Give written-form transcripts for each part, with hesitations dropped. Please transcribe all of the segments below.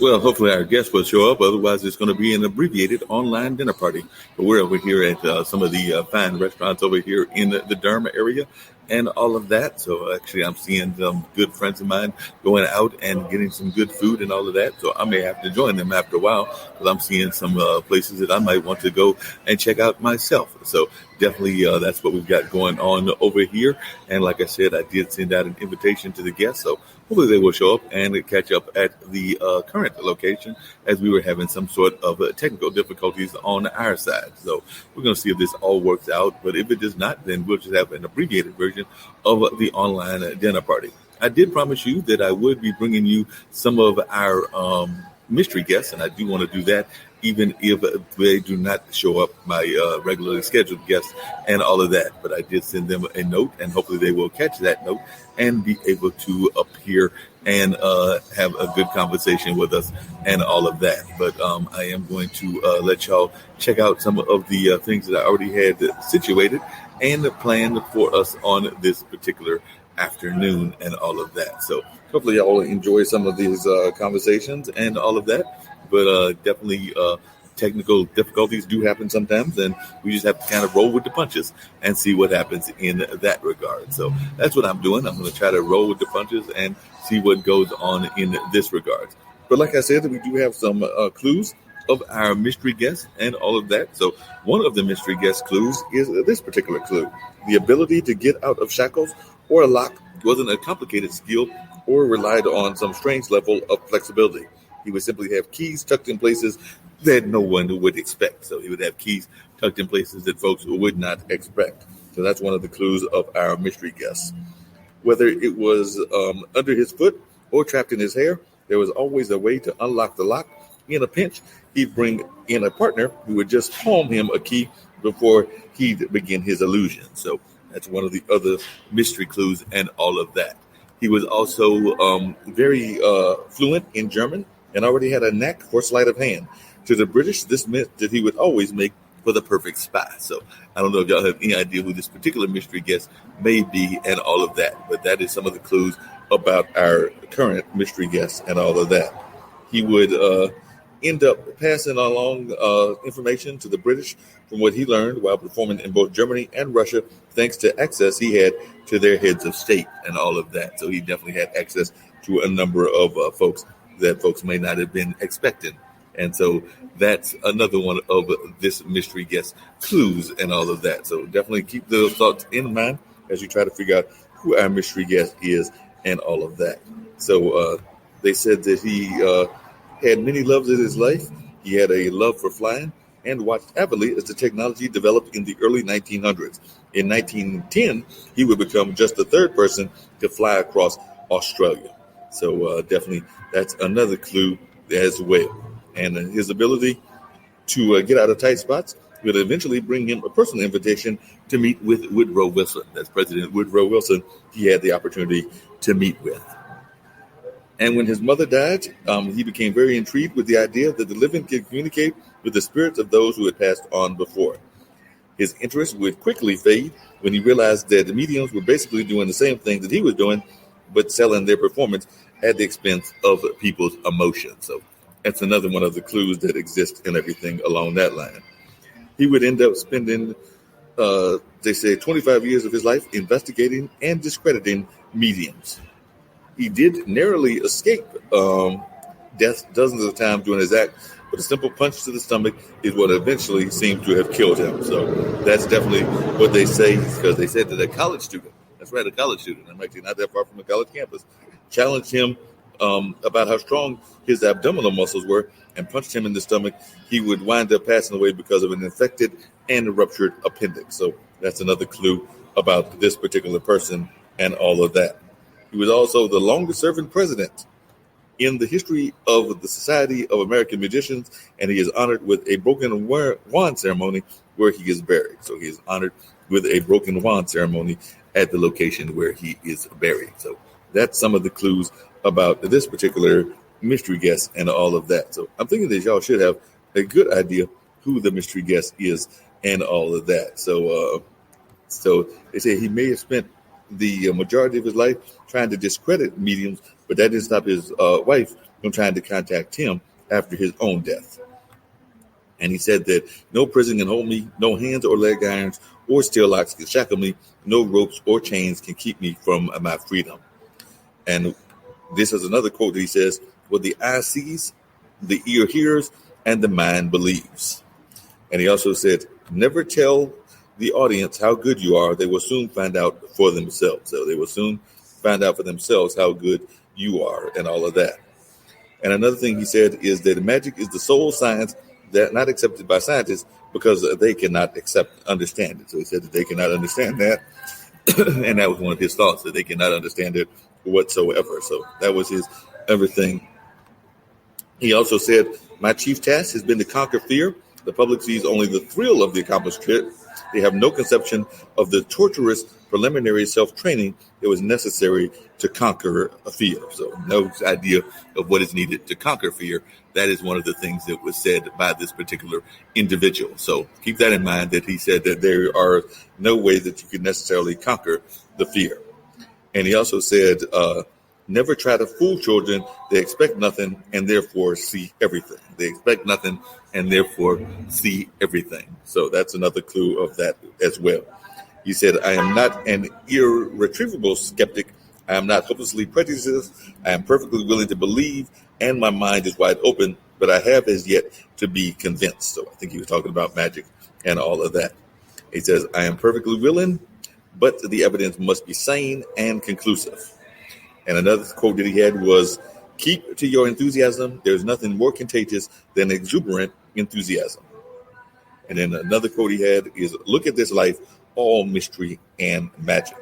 Well, hopefully our guests will show up. Otherwise, it's going to be an abbreviated online dinner party. But we're over here at some of the fine restaurants over here in the Durham area and all of that. So actually, I'm seeing some good friends of mine going out and getting some good food and all of that. So I may have to join them after a while because I'm seeing some places that I might want to go and check out myself. So definitely that's what we've got going on over here. And like I said, I did send out an invitation to the guests. So hopefully they will show up and catch up at the current location as we were having some sort of technical difficulties on our side. So we're going to see if this all works out. But if it does not, then we'll just have an abbreviated version of the online dinner party. I did promise you that I would be bringing you some of our mystery guests, and I do want to do that even if they do not show up, my regularly scheduled guests and all of that. But I did send them a note, and hopefully they will catch that note and be able to appear and have a good conversation with us and all of that. But I am going to let y'all check out some of the things that I already had situated and planned for us on this particular afternoon and all of that. So hopefully y'all enjoy some of these conversations and all of that. But definitely technical difficulties do happen sometimes, and we just have to kind of roll with the punches and see what happens in that regard. So that's what I'm doing. I'm going to try to roll with the punches and see what goes on in this regard. But like I said, we do have some clues of our mystery guests and all of that. So one of the mystery guest clues is this particular clue. The ability to get out of shackles or a lock wasn't a complicated skill or relied on some strange level of flexibility. He would simply have keys tucked in places that no one would expect. So he would have keys tucked in places that folks would not expect. So that's one of the clues of our mystery guest. Whether it was under his foot or trapped in his hair, there was always a way to unlock the lock. In a pinch, he'd bring in a partner who would just palm him a key before he'd begin his illusion. So that's one of the other mystery clues and all of that. He was also very fluent in German and already had a knack for sleight of hand. To the British, this meant that he would always make for the perfect spy. So I don't know if y'all have any idea who this particular mystery guest may be and all of that, but that is some of the clues about our current mystery guest and all of that. He would end up passing along information to the British from what he learned while performing in both Germany and Russia, thanks to access he had to their heads of state and all of that. So he definitely had access to a number of folks that folks may not have been expecting. And so that's another one of this mystery guest clues and all of that. So definitely keep those thoughts in mind as you try to figure out who our mystery guest is and all of that. So they said that he had many loves in his life. He had a love for flying and watched avidly as the technology developed in the early 1900s. In 1910, he would become just the third person to fly across Australia. So definitely that's another clue as well. And his ability to get out of tight spots would eventually bring him a personal invitation to meet with Woodrow Wilson. That's President Woodrow Wilson he had the opportunity to meet with. And when his mother died, he became very intrigued with the idea that the living could communicate with the spirits of those who had passed on before. His interest would quickly fade when he realized that the mediums were basically doing the same thing that he was doing, but selling their performance at the expense of people's emotions. So that's another one of the clues that exist in everything along that line. He would end up spending, they say, 25 years of his life investigating and discrediting mediums. He did narrowly escape death dozens of times during his act, but a simple punch to the stomach is what eventually seemed to have killed him. So that's definitely what they say, because they said that a college student, that's right, a college student, I'm actually not that far from a college campus, challenged him about how strong his abdominal muscles were and punched him in the stomach. He would wind up passing away because of an infected and ruptured appendix. So that's another clue about this particular person and all of that. He was also the longest serving president in the history of the Society of American Musicians, and he is honored with a broken wand ceremony where he is buried. So he is honored with a broken wand ceremony at the location where he is buried. So that's some of the clues about this particular mystery guest and all of that. So I'm thinking that y'all should have a good idea who the mystery guest is and all of that. So they say he may have spent the majority of his life trying to discredit mediums, but that didn't stop his wife from trying to contact him after his own death. And he said that no prison can hold me, no hands or leg irons or steel locks can shackle me, no ropes or chains can keep me from my freedom. And this is another quote that he says, what the eye sees, the ear hears, and the mind believes. And he also said, never tell the audience how good you are. They will soon find out for themselves. So they will soon find out for themselves how good you are and all of that. And another thing he said is that magic is the sole science that not accepted by scientists because they cannot understand it. So he said that they cannot understand that. And that was one of his thoughts, that they cannot understand it whatsoever. So that was his everything. He also said, my chief task has been to conquer fear. The public sees only the thrill of the accomplished trip. They have no conception of the torturous preliminary self-training that was necessary to conquer a fear. So no idea of what is needed to conquer fear. That is one of the things that was said by this particular individual. So keep that in mind, that he said that there are no way that you can necessarily conquer the fear. And he also said, never try to fool children. They expect nothing and therefore see everything. They expect nothing and therefore see everything. So that's another clue of that as well. He said, I am not an irretrievable skeptic. I am not hopelessly prejudiced. I am perfectly willing to believe, and my mind is wide open, but I have as yet to be convinced. So I think he was talking about magic and all of that. He says, I am perfectly willing, but the evidence must be sane and conclusive. And another quote that he had was, keep to your enthusiasm. There's nothing more contagious than exuberant enthusiasm. And then another quote he had is, look at this life, all mystery and magic.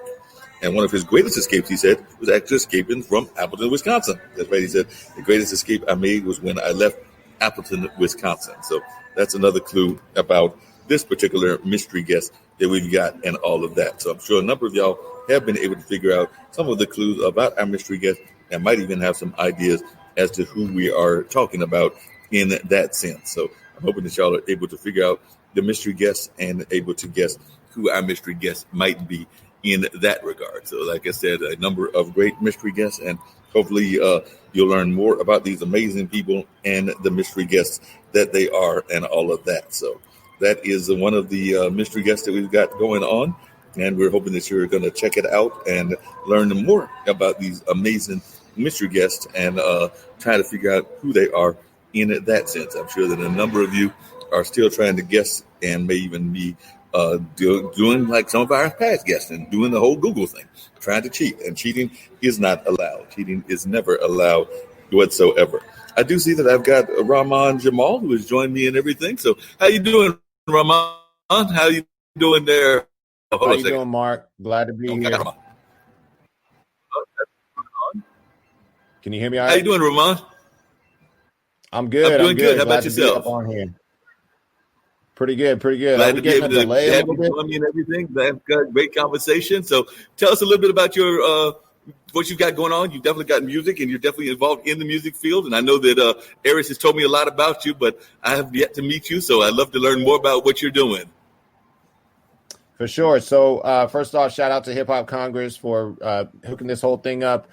And one of his greatest escapes, he said, was actually escaping from Appleton, Wisconsin. That's right. He said, the greatest escape I made was when I left Appleton, Wisconsin. So that's another clue about this particular mystery guest that we've got and all of that. So I'm sure a number of y'all have been able to figure out some of the clues about our mystery guest and might even have some ideas as to who we are talking about in that sense. So I'm hoping that y'all are able to figure out the mystery guest and able to guess who our mystery guest might be in that regard. So like I said, a number of great mystery guests, and hopefully you'll learn more about these amazing people and the mystery guests that they are and all of that. So that is one of the mystery guests that we've got going on. And we're hoping that you're going to check it out and learn more about these amazing mystery guests and try to figure out who they are in that sense. I'm sure that a number of you are still trying to guess and may even be doing like some of our past guests and doing the whole Google thing, trying to cheat. And cheating is not allowed. Cheating is never allowed whatsoever. I do see that I've got Rahman Jamal, who has joined me and everything. So how you doing, Rahman? How you doing there? How you doing, Mark? Glad to be here. Can you hear me all right? How you doing, Rahman? I'm good. I'm doing good. How about yourself? Up on here. Pretty good. Glad to be able to have you join me and everything. I've got great conversation. So tell us a little bit about your what you've got going on. You've definitely got music, and you're definitely involved in the music field. And I know that Aris has told me a lot about you, but I have yet to meet you. So I'd love to learn more about what you're doing. For sure. So first off, shout out to Hip Hop Congress for hooking this whole thing up.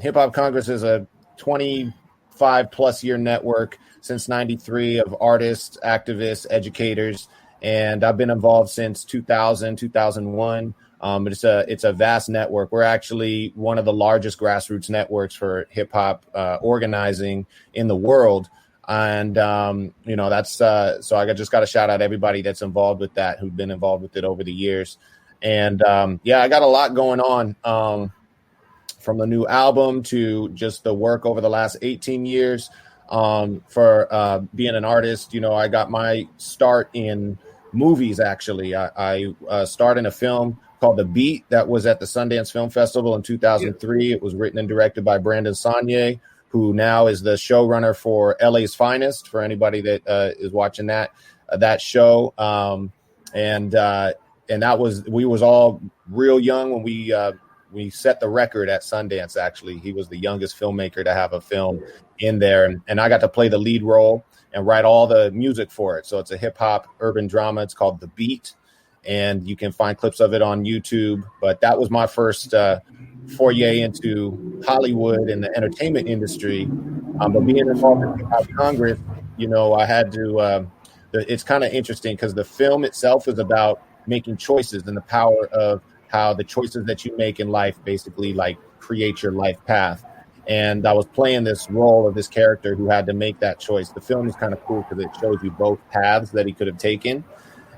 Hip Hop Congress is a 25 plus year network since 93 of artists, activists, educators. And I've been involved since 2000, 2001. It's a vast network. We're actually one of the largest grassroots networks for hip hop organizing in the world. And, that's so I just got to shout out everybody that's involved with that, who've been involved with it over the years. And I got a lot going on from the new album to just the work over the last 18 years for being an artist. I got my start in movies, actually. I starred in a film called The Beat that was at the Sundance Film Festival in 2003. It was written and directed by Brandon Saunier, who now is the showrunner for LA's Finest, for anybody that is watching that show. And that was, we was all real young when we set the record at Sundance. Actually, he was the youngest filmmaker to have a film in there. And I got to play the lead role and write all the music for it. So it's a hip hop urban drama. It's called The Beat. And you can find clips of it on YouTube. But that was my first foray into Hollywood and the entertainment industry. But being involved in Hip Hop Congress, I had to. It's kind of interesting because the film itself is about making choices and the power of how the choices that you make in life basically like create your life path. And I was playing this role of this character who had to make that choice. The film is kind of cool because it shows you both paths that he could have taken.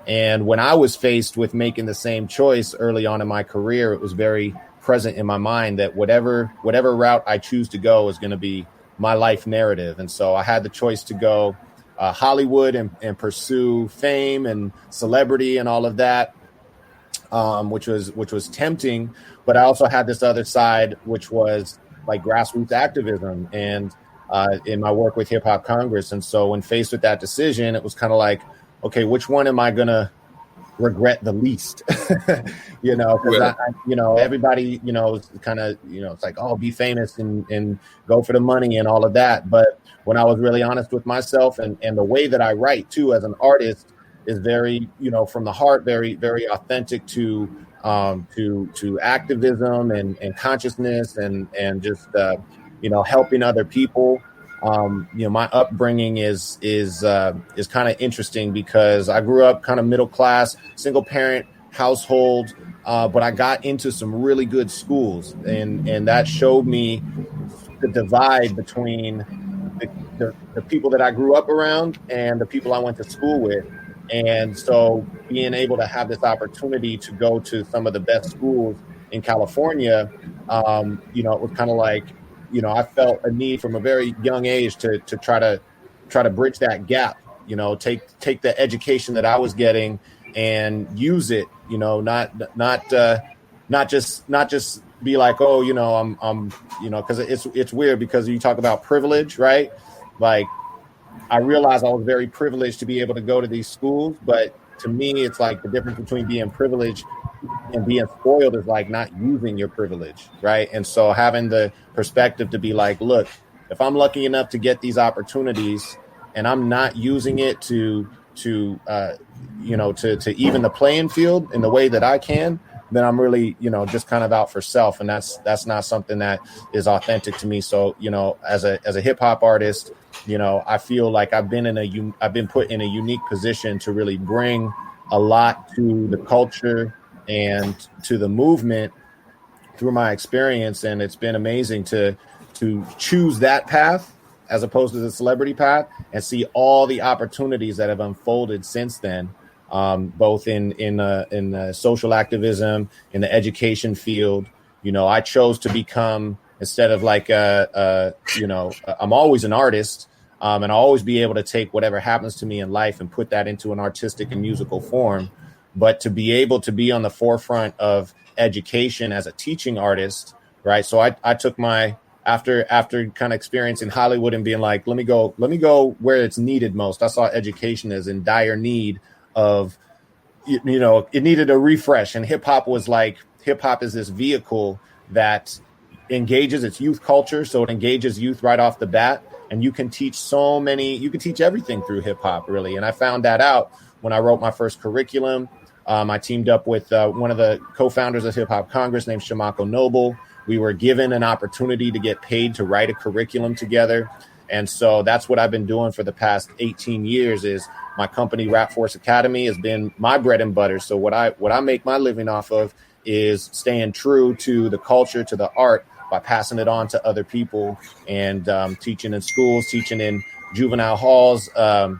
And when I was faced with making the same choice early on in my career, it was very present in my mind that whatever route I choose to go is going to be my life narrative. And so I had the choice to go Hollywood and pursue fame and celebrity and all of that, which was tempting. But I also had this other side, which was like grassroots activism and in my work with Hip Hop Congress. And so when faced with that decision, it was kind of like, okay, which one am I going to regret the least? Because everybody, is kind of, it's like, oh, be famous and go for the money and all of that. But when I was really honest with myself and the way that I write too, as an artist is very, from the heart, very, very authentic to activism and consciousness and just, helping other people. My upbringing is kind of interesting because I grew up kind of middle class, single parent household, but I got into some really good schools, and that showed me the divide between the people that I grew up around and the people I went to school with. And so being able to have this opportunity to go to some of the best schools in California, it was kind of like, I felt a need from a very young age to try to bridge that gap, take the education that I was getting and use it, not just be like, oh, I'm because it's weird because you talk about privilege, right? Like I realized I was very privileged to be able to go to these schools, but to me, it's like the difference between being privileged and being spoiled is like not using your privilege, right? And so having the perspective to be like, look, if I'm lucky enough to get these opportunities and I'm not using it to even the playing field in the way that I can, then I'm really, just kind of out for self. And that's not something that is authentic to me. So, as a hip hop artist, I feel like I've been put in a unique position to really bring a lot to the culture and to the movement through my experience. And it's been amazing to choose that path as opposed to the celebrity path and see all the opportunities that have unfolded since then, both in social activism, in the education field. I chose to become, instead of like, I'm always an artist, and I'll always be able to take whatever happens to me in life and put that into an artistic and musical form. But to be able to be on the forefront of education as a teaching artist, right? So I took after kind of experiencing Hollywood and being like, let me go where it's needed most. I saw education as in dire need of, it needed a refresh. And hip hop is this vehicle that engages its youth culture. So it engages youth right off the bat. And you can teach everything through hip hop, really. And I found that out when I wrote my first curriculum. I teamed up with one of the co-founders of Hip Hop Congress named Shamako Noble. We were given an opportunity to get paid to write a curriculum together. And so that's what I've been doing for the past 18 years is my company, Rap Force Academy, has been my bread and butter. So what I make my living off of is staying true to the culture, to the art, by passing it on to other people and teaching in schools, teaching in juvenile halls, all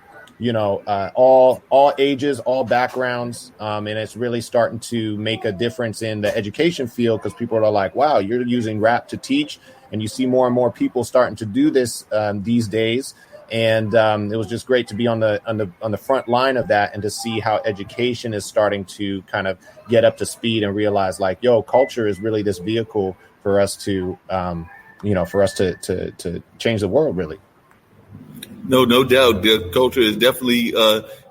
ages, all backgrounds. And it's really starting to make a difference in the education field because people are like, wow, you're using rap to teach. And you see more and more people starting to do this these days. And it was just great to be on the front line of that and to see how education is starting to kind of get up to speed and realize like, culture is really this vehicle for us to change the world, really. No doubt. The culture is definitely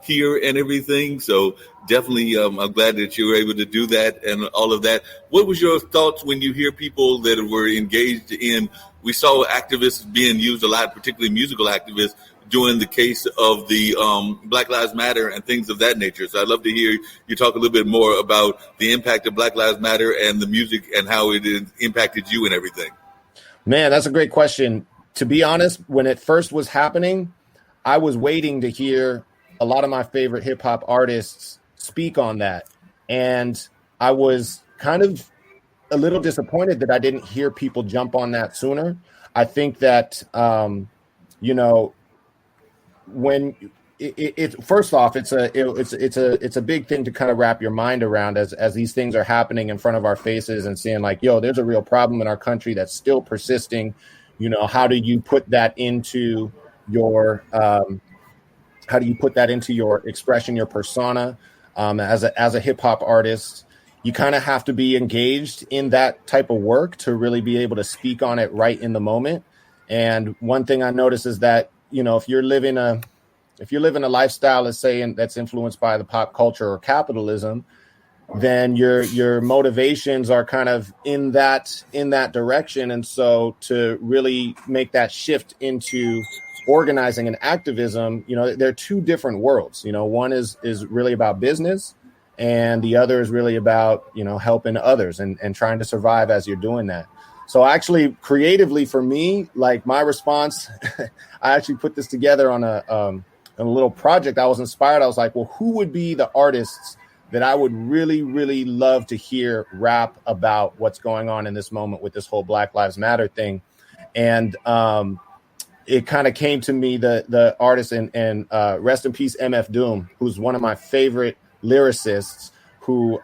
here and everything. So definitely, I'm glad that you were able to do that and all of that. What was your thoughts when you hear people that were engaged in? We saw activists being used a lot, particularly musical activists, during the case of the Black Lives Matter and things of that nature. So I'd love to hear you talk a little bit more about the impact of Black Lives Matter and the music and how it impacted you and everything. Man, that's a great question. to be honest, when it first was happening, I was waiting to hear a lot of my favorite hip hop artists speak on that. And I was kind of a little disappointed that I didn't hear people jump on that sooner. I think that, you know, when it first off, it's a big thing to kind of wrap your mind around as these things are happening in front of our faces and seeing like, yo, there's a real problem in our country that's still persisting. You know, how do you put that into your expression, your persona, as a hip hop artist? You kind of have to be engaged in that type of work to really be able to speak on it right in the moment. And one thing I notice is that, you know, if you're living a lifestyle, let's say, that's influenced by the pop culture or capitalism, then your motivations are kind of in that direction. And so to really make that shift into organizing and activism, you know, they're two different worlds. You know, one is really about business, and the other is really about, you know, helping others and trying to survive as you're doing that. So actually, creatively for me, like my response, I actually put this together on a little project. I was inspired. I was like, well, who would be the artists that I would really, really love to hear rap about what's going on in this moment with this whole Black Lives Matter thing? And it kind of came to me, the artist, and rest in peace, MF Doom, who's one of my favorite lyricists, who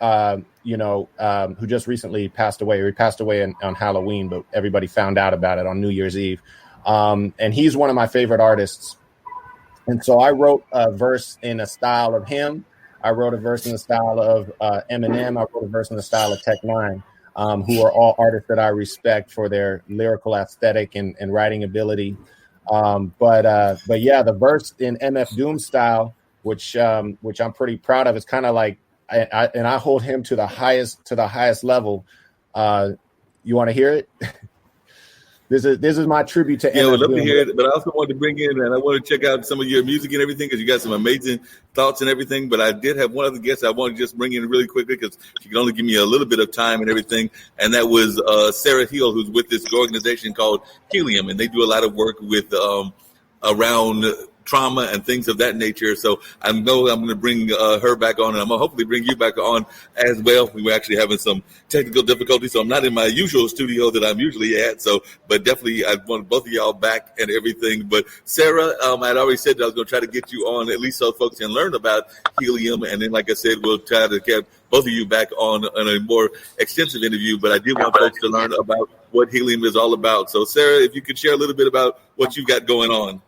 who just recently passed away. Or he passed away on Halloween, but everybody found out about it on New Year's Eve. And he's one of my favorite artists. And so I wrote a verse in a style of him. I wrote a verse in the style of Eminem. I wrote a verse in the style of Tech Nine, who are all artists that I respect for their lyrical aesthetic and writing ability. But yeah, the verse in MF Doom style, which I'm pretty proud of, is kind of like, I hold him to the highest level. You want to hear it? This is my tribute to. Yeah, I would love to hear it, but I also wanted to bring in, and I want to check out some of your music and everything, because you got some amazing thoughts and everything. But I did have one other guest I want to just bring in really quickly, because she can only give me a little bit of time and everything, and that was Sarah Hill, who's with this organization called Helium, and they do a lot of work with around trauma and things of that nature. So I know I'm going to bring her back on, and I'm going to hopefully bring you back on as well. We were actually having some technical difficulties, so I'm not in my usual studio that I'm usually at. So, but definitely I want both of y'all back and everything. But Sarah, I'd already said that I was going to try to get you on, at least so folks can learn about Helium. And then, like I said, we'll try to get both of you back on a more extensive interview. But I did want folks to learn about what Helium is all about. So Sarah, if you could share a little bit about what you've got going on.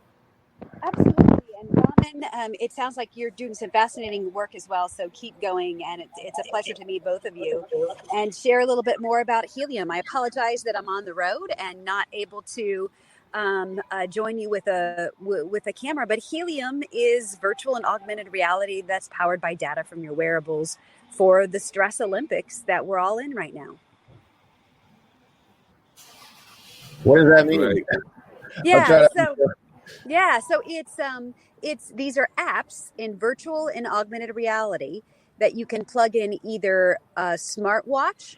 Absolutely. And Raman, it sounds like you're doing some fascinating work as well. So keep going. And it's a pleasure to meet both of you and share a little bit more about Helium. I apologize that I'm on the road and not able to join you with a camera. But Helium is virtual and augmented reality that's powered by data from your wearables for the Stress Olympics that we're all in right now. What does that mean? Right. So it's these are apps in virtual and augmented reality that you can plug in either a smartwatch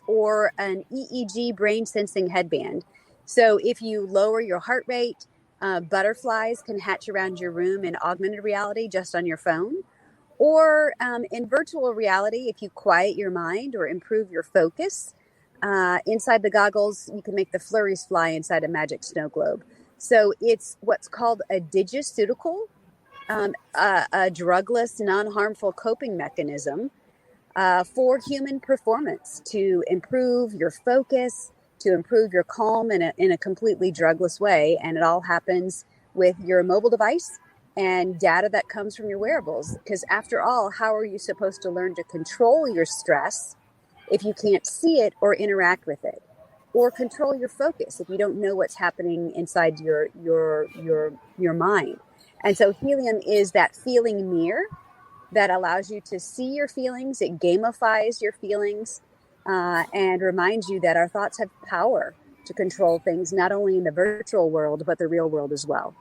or an EEG brain sensing headband. So if you lower your heart rate, butterflies can hatch around your room in augmented reality just on your phone. Or in virtual reality, if you quiet your mind or improve your focus, inside the goggles, you can make the flurries fly inside a magic snow globe. So it's what's called a digiceutical, a drugless, non-harmful coping mechanism for human performance to improve your focus, to improve your calm in a completely drugless way. And it all happens with your mobile device and data that comes from your wearables. Because after all, how are you supposed to learn to control your stress if you can't see it or interact with it? Or control your focus if you don't know what's happening inside your mind. And so Helium is that feeling mirror that allows you to see your feelings. It gamifies your feelings and reminds you that our thoughts have power to control things, not only in the virtual world, but the real world as well.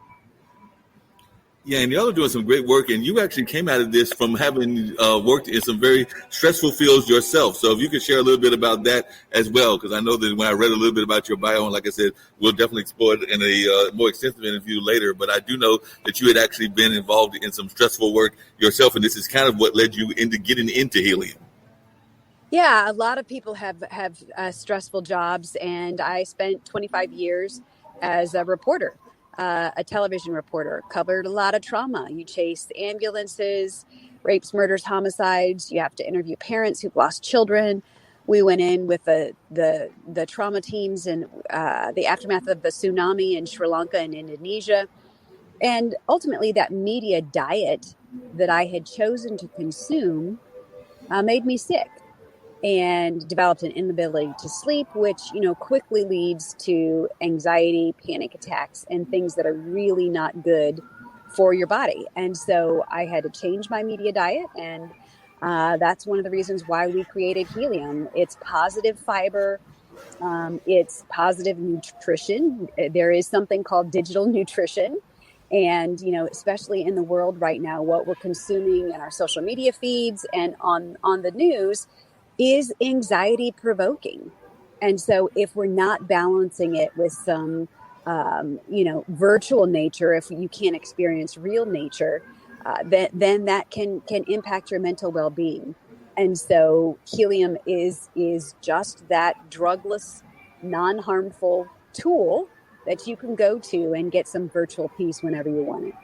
Yeah, and y'all are doing some great work, and you actually came out of this from having worked in some very stressful fields yourself. So if you could share a little bit about that as well, because I know that when I read a little bit about your bio, and like I said, we'll definitely explore it in a more extensive interview later, but I do know that you had actually been involved in some stressful work yourself, and this is kind of what led you into getting into helium. Yeah, a lot of people have stressful jobs, and I spent 25 years as a reporter, a television reporter. Covered a lot of trauma. You chase ambulances, rapes, murders, homicides. You have to interview parents who've lost children. We went in with the trauma teams and the aftermath of the tsunami in Sri Lanka and Indonesia, and ultimately that media diet that I had chosen to consume made me sick and developed an inability to sleep, which, quickly leads to anxiety, panic attacks, and things that are really not good for your body. And so I had to change my media diet. And that's one of the reasons why we created Helium. It's positive fiber. It's positive nutrition. There is something called digital nutrition. And, especially in the world right now, what we're consuming in our social media feeds and on the news is anxiety provoking. And so if we're not balancing it with some, virtual nature, if you can't experience real nature, then that can impact your mental well-being. And so helium is just that drugless, non-harmful tool that you can go to and get some virtual peace whenever you want it.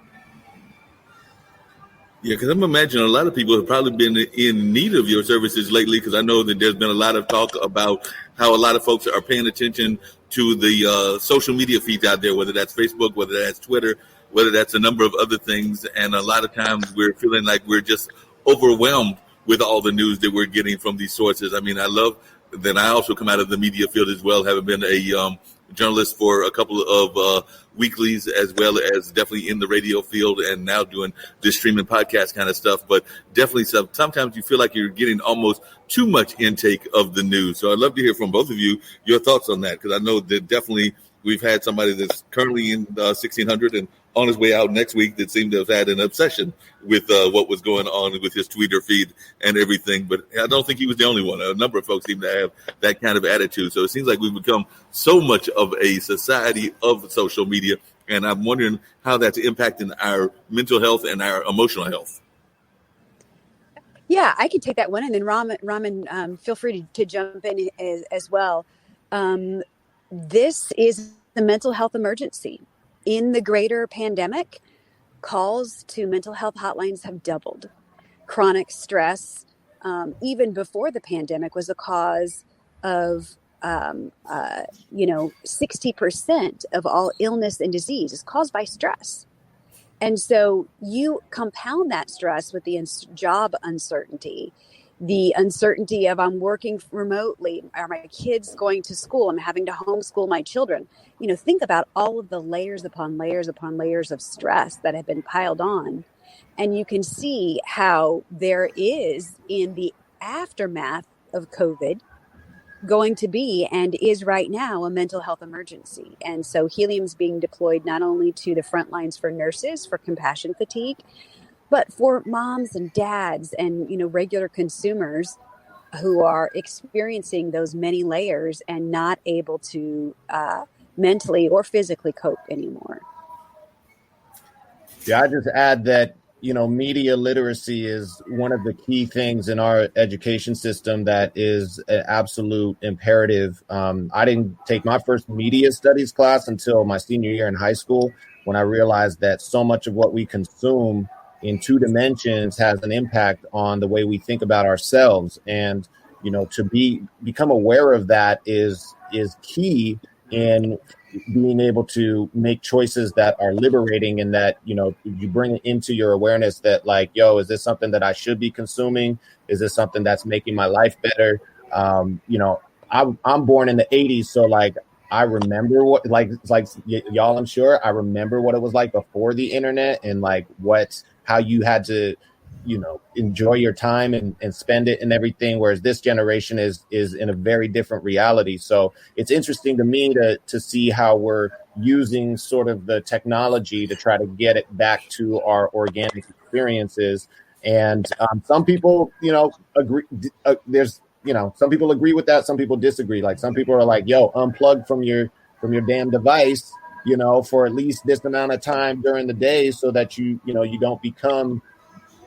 Yeah, because I'm imagining a lot of people have probably been in need of your services lately, because I know that there's been a lot of talk about how a lot of folks are paying attention to the social media feeds out there, whether that's Facebook, whether that's Twitter, whether that's a number of other things. And a lot of times we're feeling like we're just overwhelmed with all the news that we're getting from these sources. I mean, I love that I also come out of the media field as well, having been a journalist for a couple of weeklies, as well as definitely in the radio field and now doing this streaming podcast kind of stuff. But definitely sometimes you feel like you're getting almost too much intake of the news. So I'd love to hear from both of you your thoughts on that, because I know that definitely we've had somebody that's currently in 1600 and on his way out next week that seemed to have had an obsession with what was going on with his Twitter feed and everything. But I don't think he was the only one. A number of folks seem to have that kind of attitude. So it seems like we've become so much of a society of social media. And I'm wondering how that's impacting our mental health and our emotional health. Yeah, I can take that one. And then Raman, feel free to jump in as well. This is the mental health emergency. In the greater pandemic, calls to mental health hotlines have doubled. Chronic stress, even before the pandemic, was a cause of 60% of all illness and disease is caused by stress. And so you compound that stress with the job uncertainty, the uncertainty of I'm working remotely, are my kids going to school, I'm having to homeschool my children. Think about all of the layers upon layers upon layers of stress that have been piled on. And you can see how there is, in the aftermath of COVID, going to be and is right now a mental health emergency. And so helium's being deployed not only to the front lines for nurses for compassion fatigue, but for moms and dads and, regular consumers who are experiencing those many layers and not able to mentally or physically cope anymore. Yeah, I just add that, media literacy is one of the key things in our education system that is an absolute imperative. I didn't take my first media studies class until my senior year in high school, when I realized that so much of what we consume in two dimensions has an impact on the way we think about ourselves. And, to become aware of that is key in being able to make choices that are liberating, and that, you bring it into your awareness that, like, is this something that I should be consuming? Is this something that's making my life better? I'm born in the 80s. So like, I remember what, like y'all, I'm sure I remember what it was like before the internet, and like how you had to enjoy your time and spend it and everything. Whereas this generation is in a very different reality. So it's interesting to me to see how we're using sort of the technology to try to get it back to our organic experiences. And some people, agree. There's, some people agree with that. Some people disagree. Like some people are like, yo, unplug from your damn device, for at least this amount of time during the day so that you don't become,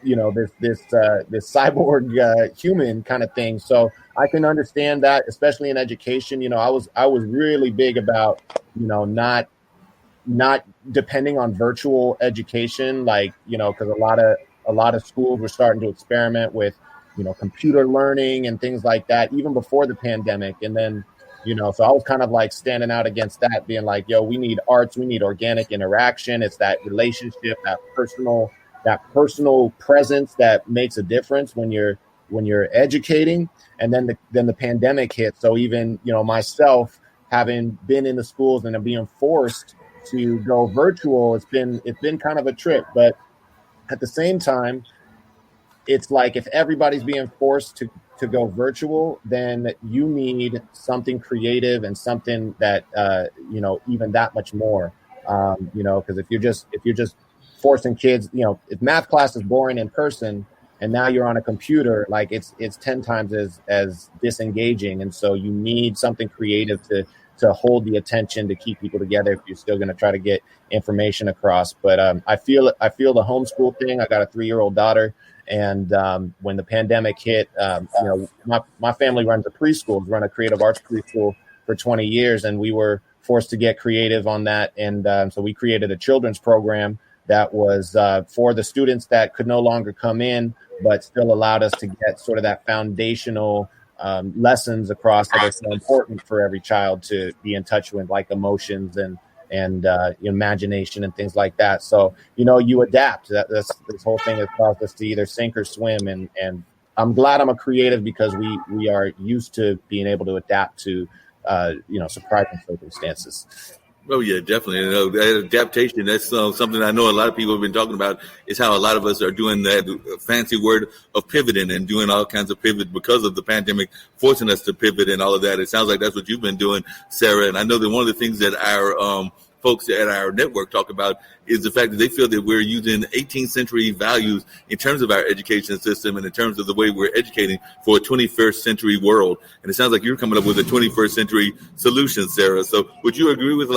this cyborg human kind of thing. So I can understand that, especially in education. I was really big about, not depending on virtual education, like, because a lot of schools were starting to experiment with, computer learning and things like that, even before the pandemic. And then, so I was kind of like standing out against that, being like, yo, we need arts, we need organic interaction. It's that relationship, that personal presence that makes a difference when you're educating. And then the pandemic hit. So even, myself, having been in the schools and being forced to go virtual, it's been kind of a trip. But at the same time, it's like if everybody's being forced to go virtual, then you need something creative and something that even that much more. Because if you're just forcing kids, if math class is boring in person and now you're on a computer, like it's 10 times as disengaging. And so you need something creative to hold the attention, to keep people together if you're still going to try to get information across. But I feel the homeschool thing. I got a 3-year-old daughter. And when the pandemic hit, my family runs a preschool, run a creative arts preschool for 20 years. And we were forced to get creative on that. And so we created a children's program that was for the students that could no longer come in, but still allowed us to get sort of that foundational lessons across that are so important for every child to be in touch with, like emotions and imagination and things like that. So, you adapt. This whole thing has caused us to either sink or swim. And I'm glad I'm a creative because we are used to being able to adapt to, surprising circumstances. Oh yeah, definitely. That adaptation, that's something I know a lot of people have been talking about, is how a lot of us are doing that fancy word of pivoting and doing all kinds of pivot because of the pandemic, forcing us to pivot and all of that. It sounds like that's what you've been doing, Sarah. And I know that one of the things that our folks at our network talk about is the fact that they feel that we're using 18th century values in terms of our education system and in terms of the way we're educating for a 21st century world. And it sounds like you're coming up with a 21st century solution, Sarah. So would you agree with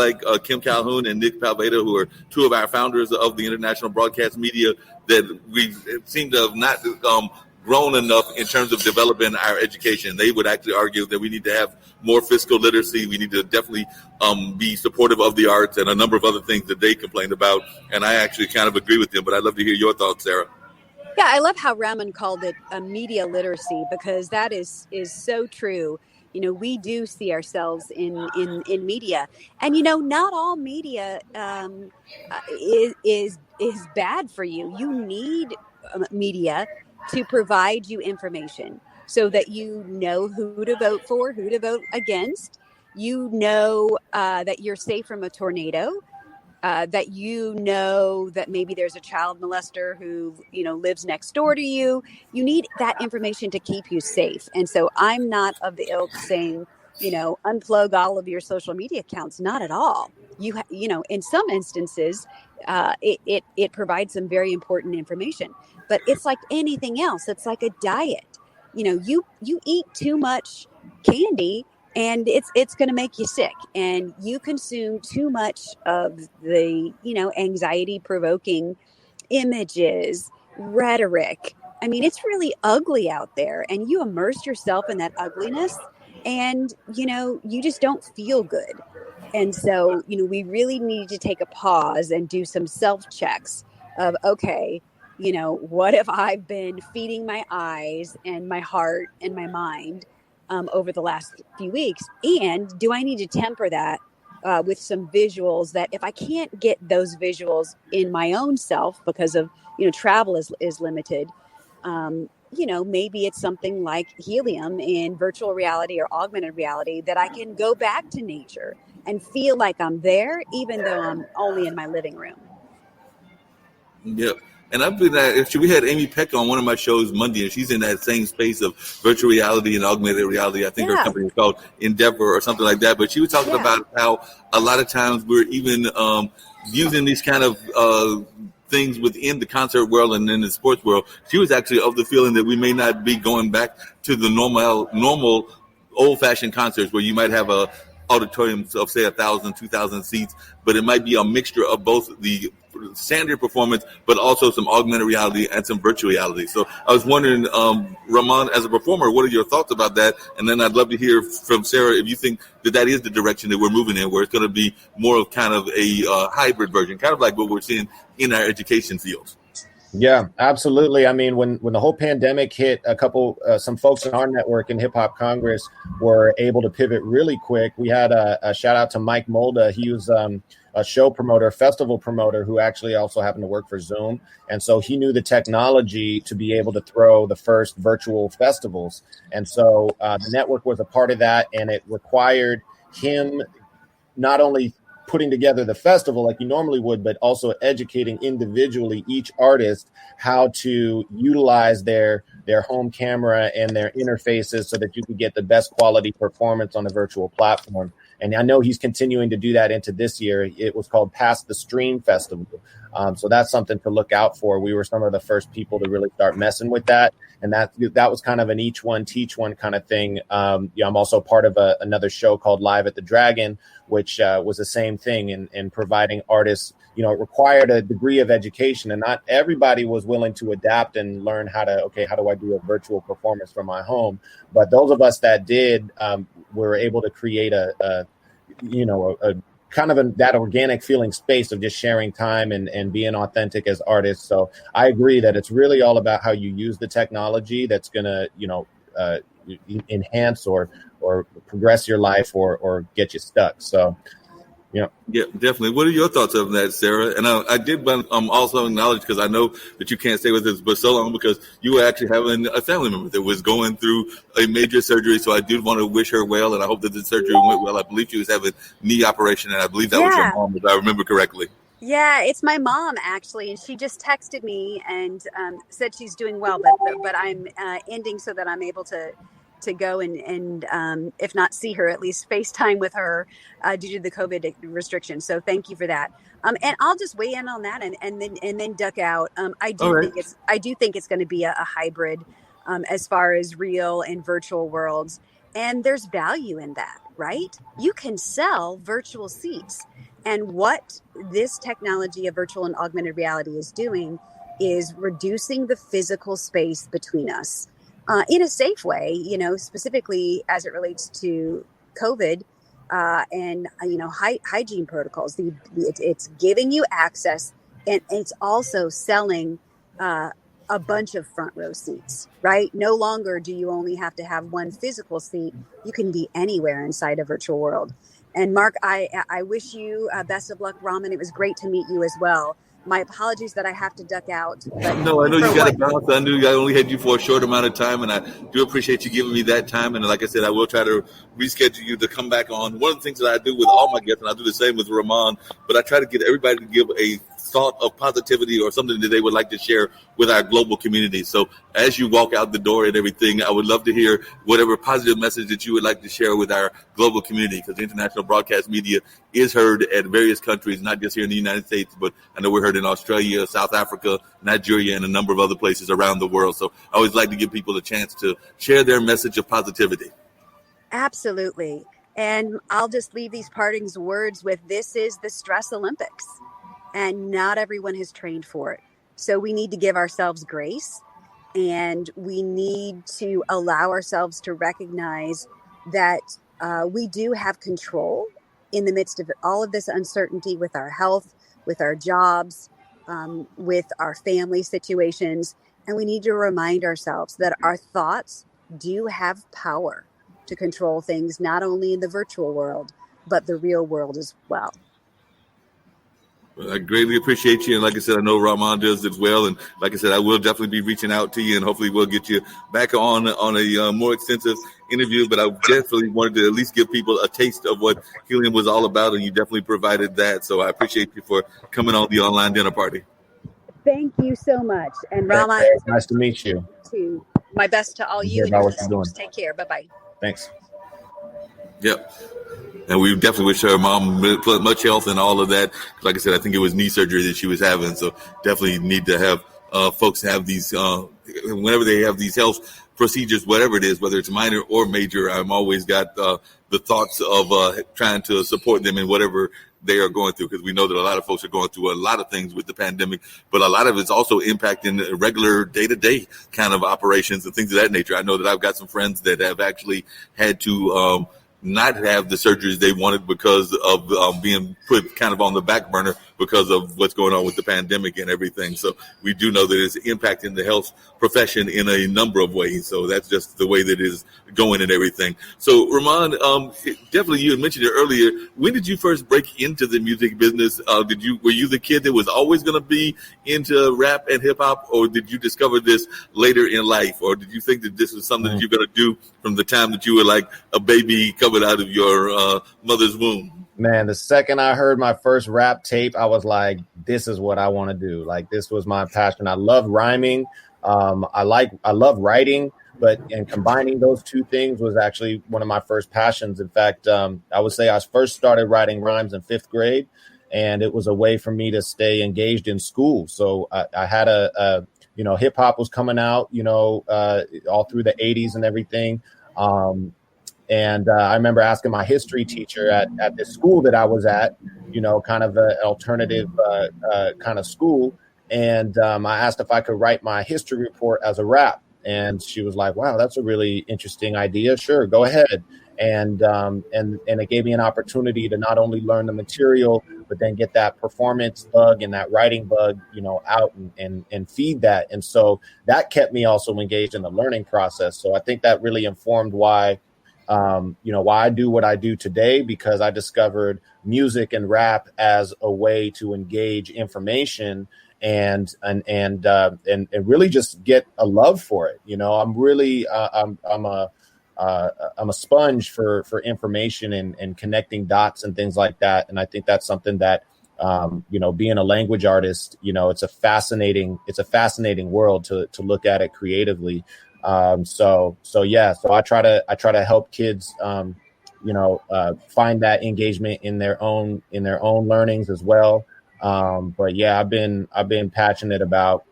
Kim Calhoun and Nick Palveda, who are two of our founders of the International Broadcast Media, that we seem to have not grown enough in terms of developing our education? They would actually argue that we need to have more fiscal literacy. We need to definitely be supportive of the arts and a number of other things that they complained about. And I actually kind of agree with them, but I'd love to hear your thoughts, Sarah. Yeah, I love how Raman called it a media literacy, because that is so true. We do see ourselves in media, and not all media is bad for you. You need media to provide you information so that you know who to vote for, who to vote against. That you're safe from a tornado. That that maybe there's a child molester who lives next door to you. You need that information to keep you safe. And so I'm not of the ilk saying unplug all of your social media accounts. Not at all. In some instances, it provides some very important information. But it's like anything else. It's like a diet. You eat too much candy, and it's going to make you sick, and you consume too much of the anxiety provoking images, rhetoric. I mean, it's really ugly out there, and you immerse yourself in that ugliness, and you just don't feel good. And so we really need to take a pause and do some self checks of, okay, what have I been feeding my eyes and my heart and my mind over the last few weeks? And do I need to temper that with some visuals that, if I can't get those visuals in my own self because of, travel is limited, maybe it's something like helium in virtual reality or augmented reality that I can go back to nature and feel like I'm there, even though I'm only in my living room. Yeah. And I've been actually, we had Amy Peck on one of my shows Monday, and she's in that same space of virtual reality and augmented reality. I think her company is called Endeavor or something like that. But she was talking about how a lot of times we're even using these kind of things within the concert world and in the sports world. She was actually of the feeling that we may not be going back to the normal old-fashioned concerts where you might have a auditorium of, say, 1,000, 2,000 seats, but it might be a mixture of both the standard performance, but also some augmented reality and some virtual reality. So I was wondering, Ramon, as a performer, what are your thoughts about that? And then I'd love to hear from Sarah if you think that is the direction that we're moving in, where it's going to be more of kind of a hybrid version, kind of like what we're seeing in our education fields. Yeah, absolutely. I mean, when the whole pandemic hit, some folks in our network in Hip Hop Congress were able to pivot really quick. We had a shout out to Mike Molda. He was a show promoter, festival promoter, who actually also happened to work for Zoom. And so he knew the technology to be able to throw the first virtual festivals. And so the network was a part of that, and it required him not only putting together the festival like you normally would, but also educating individually each artist how to utilize their home camera and their interfaces so that you can get the best quality performance on the virtual platform. And I know he's continuing to do that into this year. It was called Past the Stream Festival. So that's something to look out for. We were some of the first people to really start messing with that. And that was kind of an each one, teach one kind of thing. I'm also part of another show called Live at the Dragon, which was the same thing in providing artists. It required a degree of education, and not everybody was willing to adapt and learn how do I do a virtual performance from my home? But those of us that did, were able to create a kind of that organic feeling space of just sharing time and being authentic as artists. So I agree that it's really all about how you use the technology that's going to, enhance or progress your life or get you stuck. So, yeah, definitely. What are your thoughts on that, Sarah? And I did also acknowledge, because I know that you can't stay with us but so long, because you were actually having a family member that was going through a major surgery. So I did want to wish her well, and I hope that the surgery went well. I believe she was having knee operation, and I believe that was your mom, if I remember correctly. Yeah, it's my mom, actually, and she just texted me and said she's doing well, but I'm ending so that I'm able to go and if not see her, at least FaceTime with her due to the COVID restrictions. So thank you for that. And I'll just weigh in on that and then duck out. I do think it's going to be a hybrid as far as real and virtual worlds. And there's value in that, right? You can sell virtual seats. And what this technology of virtual and augmented reality is doing is reducing the physical space between us. In a safe way, specifically as it relates to COVID and hygiene protocols. It's giving you access, and it's also selling a bunch of front row seats, right? No longer do you only have to have one physical seat. You can be anywhere inside a virtual world. And Mark, I wish you best of luck, Raman. It was great to meet you as well. My apologies that I have to duck out. But no, I know you got to bounce. I knew I only had you for a short amount of time, and I do appreciate you giving me that time. And like I said, I will try to reschedule you to come back on. One of the things that I do with all my guests, and I do the same with Ramon, but I try to get everybody to give a thought of positivity or something that they would like to share with our global community. So as you walk out the door and everything, I would love to hear whatever positive message that you would like to share with our global community, because international broadcast media is heard at various countries, not just here in the United States, but I know we're heard in Australia, South Africa, Nigeria, and a number of other places around the world. So I always like to give people a chance to share their message of positivity. Absolutely. And I'll just leave these parting words with, this is the Stress Olympics. And not everyone has trained for it. So we need to give ourselves grace, and we need to allow ourselves to recognize that we do have control in the midst of all of this uncertainty with our health, with our jobs, with our family situations. And we need to remind ourselves that our thoughts do have power to control things, not only in the virtual world, but the real world as well. I greatly appreciate you. And like I said, I know Ramon does as well. And like I said, I will definitely be reaching out to you, and hopefully we'll get you back on a more extensive interview. But I definitely wanted to at least give people a taste of what Helium was all about. And you definitely provided that. So I appreciate you for coming on the online dinner party. Thank you so much. And Thanks, Rama, Eric. Nice to meet you. to my best to all And you hear and your about what you're doing. listeners. Take care. Bye-bye. Thanks. Yep. And we definitely wish her mom much health and all of that. Like I said, I think it was knee surgery that she was having. So definitely need to have folks have these, whenever they have these health procedures, whatever it is, whether it's minor or major, I'm always got the thoughts of trying to support them in whatever they are going through, because we know that a lot of folks are going through a lot of things with the pandemic, but a lot of it's also impacting regular day-to-day kind of operations and things of that nature. I know that I've got some friends that have actually had to not have the surgeries they wanted because of being put kind of on the back burner because of what's going on with the pandemic and everything. So we do know that it's impacting the health profession in a number of ways. So that's just the way that it is going and everything. So Ramon, definitely you had mentioned it earlier. When did you first break into the music business? Were you the kid that was always going to be into rap and hip hop, or did you discover this later in life, or did you think that this was something that you're going to do from the time that you were like a baby coming out of your mother's womb? Man, the second I heard my first rap tape, I was like, this is what I want to do. Like, this was my passion. I love rhyming. I love writing, and combining those two things was actually one of my first passions. In fact, I would say I first started writing rhymes in 5th grade, and it was a way for me to stay engaged in school. So I had hip hop was coming out, all through the 80s and everything. And I remember asking my history teacher at the school that I was at, kind of an alternative kind of school. And I asked if I could write my history report as a rap. And she was like, wow, that's a really interesting idea. Sure, go ahead. And it gave me an opportunity to not only learn the material, but then get that performance bug and that writing bug, out and feed that. And so that kept me also engaged in the learning process. So I think that really informed why I do what I do today, because I discovered music and rap as a way to engage information and really just get a love for it. I'm really I'm a sponge for information and connecting dots and things like that. And I think that's something that being a language artist, it's a fascinating world to look at it creatively. So I try to help kids, find that engagement in their own learnings as well. But yeah, I've been passionate about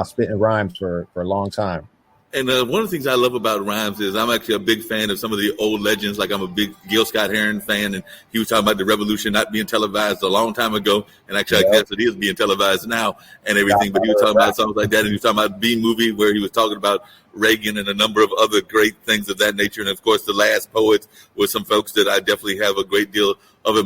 spitting rhymes for a long time. And one of the things I love about rhymes is I'm actually a big fan of some of the old legends. Like I'm a big Gil Scott-Heron fan, and he was talking about the revolution not being televised a long time ago. And actually, I guess it is being televised now and everything. But he was talking about songs like that, and he was talking about B-Movie, where he was talking about Reagan and a number of other great things of that nature. And of course, the last poets were some folks that I definitely have a great deal of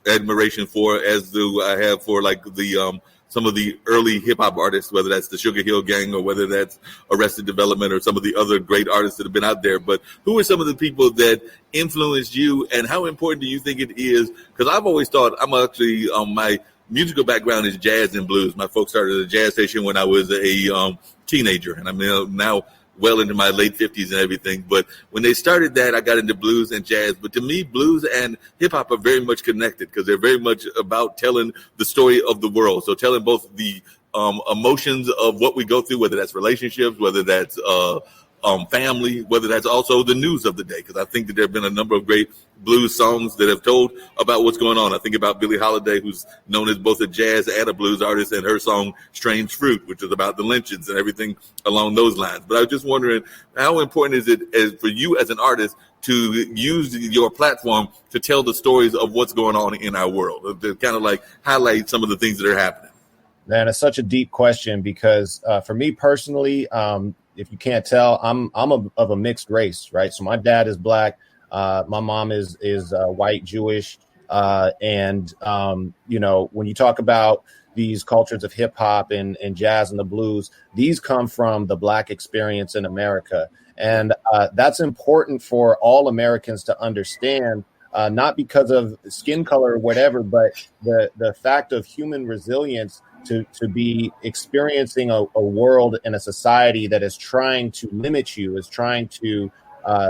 admiration for, as do I have for like the some of the early hip hop artists, whether that's the Sugar Hill Gang or whether that's Arrested Development or some of the other great artists that have been out there. But who are some of the people that influenced you, and how important do you think it is? Because I've always thought, I'm actually, my musical background is jazz and blues. My folks started a jazz station when I was a teenager, and I'm now well into my late 50s and everything. But when they started that, I got into blues and jazz. But to me, blues and hip hop are very much connected, because they're very much about telling the story of the world. So telling both the emotions of what we go through, whether that's relationships, whether that's family, whether that's also the news of the day. Because I think that there have been a number of great blues songs that have told about what's going on. I think about Billie Holiday, who's known as both a jazz and a blues artist, and her song Strange Fruit, which is about the lynchings and everything along those lines. But I was just wondering, how important is it for you as an artist to use your platform to tell the stories of what's going on in our world, to kind of like highlight some of the things that are happening? Man, it's such a deep question, because for me personally, if you can't tell, I'm of a mixed race, right? So my dad is Black. My mom is white, Jewish. And when you talk about these cultures of hip hop and jazz and the blues, these come from the Black experience in America. And that's important for all Americans to understand, not because of skin color or whatever, but the fact of human resilience to be experiencing a world and a society that is trying to limit you, is trying to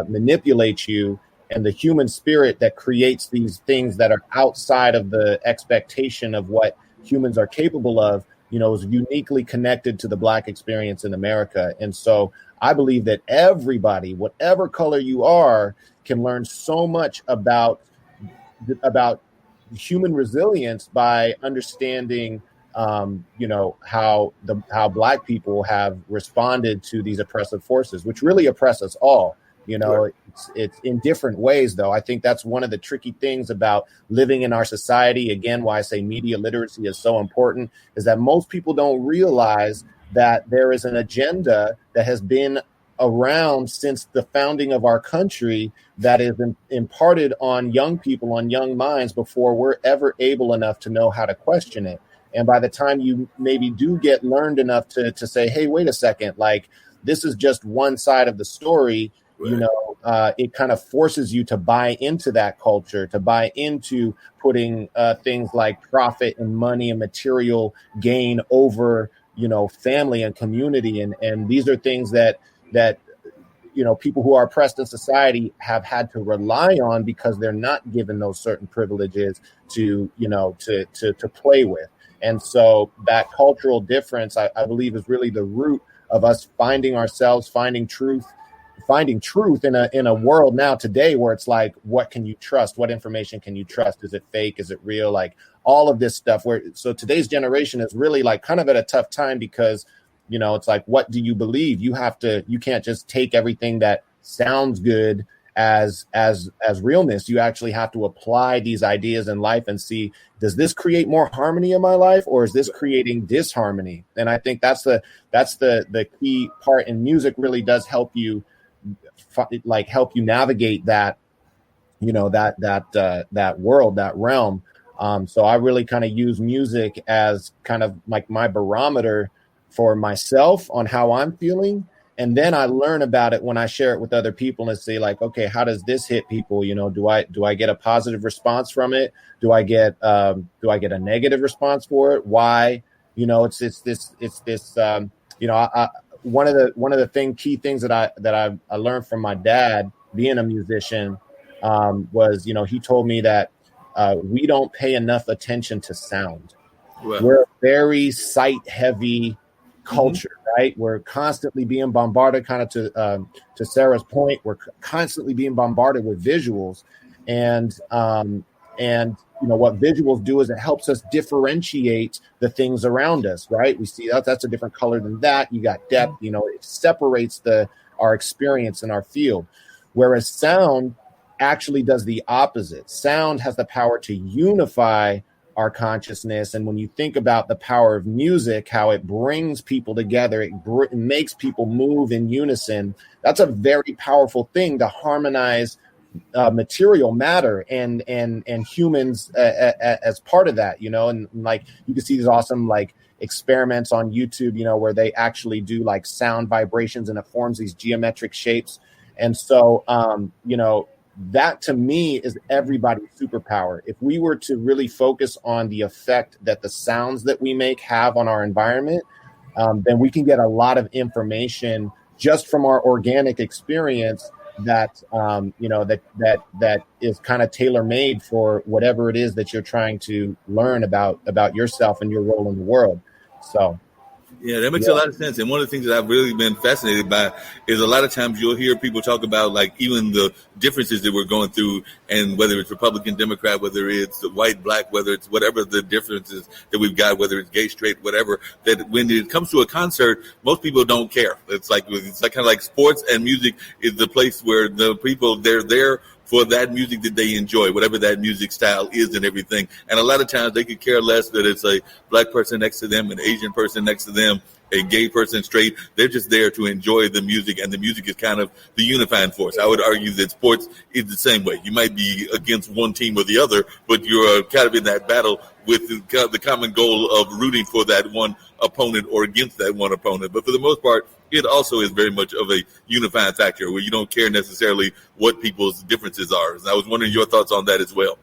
manipulate you, and the human spirit that creates these things that are outside of the expectation of what humans are capable of. is uniquely connected to the Black experience in America. And so I believe that everybody, whatever color you are, can learn so much about human resilience by understanding how Black people have responded to these oppressive forces, which really oppress us all. Right. It's in different ways, though. I think that's one of the tricky things about living in our society. Again, why I say media literacy is so important is that most people don't realize that there is an agenda that has been around since the founding of our country that is imparted on young people, on young minds, before we're ever able enough to know how to question it. And by the time you maybe do get learned enough to say, hey, wait a second, like this is just one side of the story, Right. It kind of forces you to buy into that culture, to buy into putting things like profit and money and material gain over, family and community. And these are things that people who are oppressed in society have had to rely on because they're not given those certain privileges to play with. And so that cultural difference, I believe, is really the root of us finding ourselves, finding truth in a world now today where it's like, what can you trust? What information can you trust? Is it fake? Is it real? Like all of this stuff. So today's generation is really like kind of at a tough time because, it's like, what do you believe? You can't just take everything that sounds good as realness. You actually have to apply these ideas in life and see, does this create more harmony in my life, or is this creating disharmony? And I think that's the key part. And music really does help you navigate that, that world, that realm. So I really kind of use music as kind of like my barometer for myself on how I'm feeling. And then I learn about it when I share it with other people and say like, okay, how does this hit people? Do I get a positive response from it? Do I get a negative response for it? Why? It's this one of the key things that I learned from my dad being a musician was, he told me that we don't pay enough attention to sound. Well, We're a very sight heavy culture, right? We're constantly being bombarded, kind of to Sarah's point, we're constantly being bombarded with visuals, and what visuals do is it helps us differentiate the things around us, right? We see that's a different color than that. You got depth, it separates our experience in our field. Whereas sound actually does the opposite. Sound has the power to unify our consciousness. And when you think about the power of music, how it brings people together, it makes people move in unison. That's a very powerful thing to harmonize material matter and humans as part of that, and like you can see these awesome like experiments on YouTube, where they actually do like sound vibrations and it forms these geometric shapes. And so, that to me is everybody's superpower. If we were to really focus on the effect that the sounds that we make have on our environment, then we can get a lot of information just from our organic experience that is kind of tailor-made for whatever it is that you're trying to learn about yourself and your role in the world. So yeah, that makes a lot of sense. And one of the things that I've really been fascinated by is a lot of times you'll hear people talk about like even the differences that we're going through, and whether it's Republican, Democrat, whether it's white, black, whether it's whatever the differences that we've got, whether it's gay, straight, whatever, that when it comes to a concert, most people don't care. It's like kind of like sports and music is the place where the people, they're there for that music that they enjoy, whatever that music style is and everything. And a lot of times they could care less that it's a black person next to them, an Asian person next to them, a gay person, straight. They're just there to enjoy the music, and the music is kind of the unifying force. I would argue that sports is the same way. You might be against one team or the other, but you're kind of in that battle with the common goal of rooting for that one opponent or against that one opponent. But for the most part, it also is very much of a unifying factor where you don't care necessarily what people's differences are. And I was wondering your thoughts on that as well.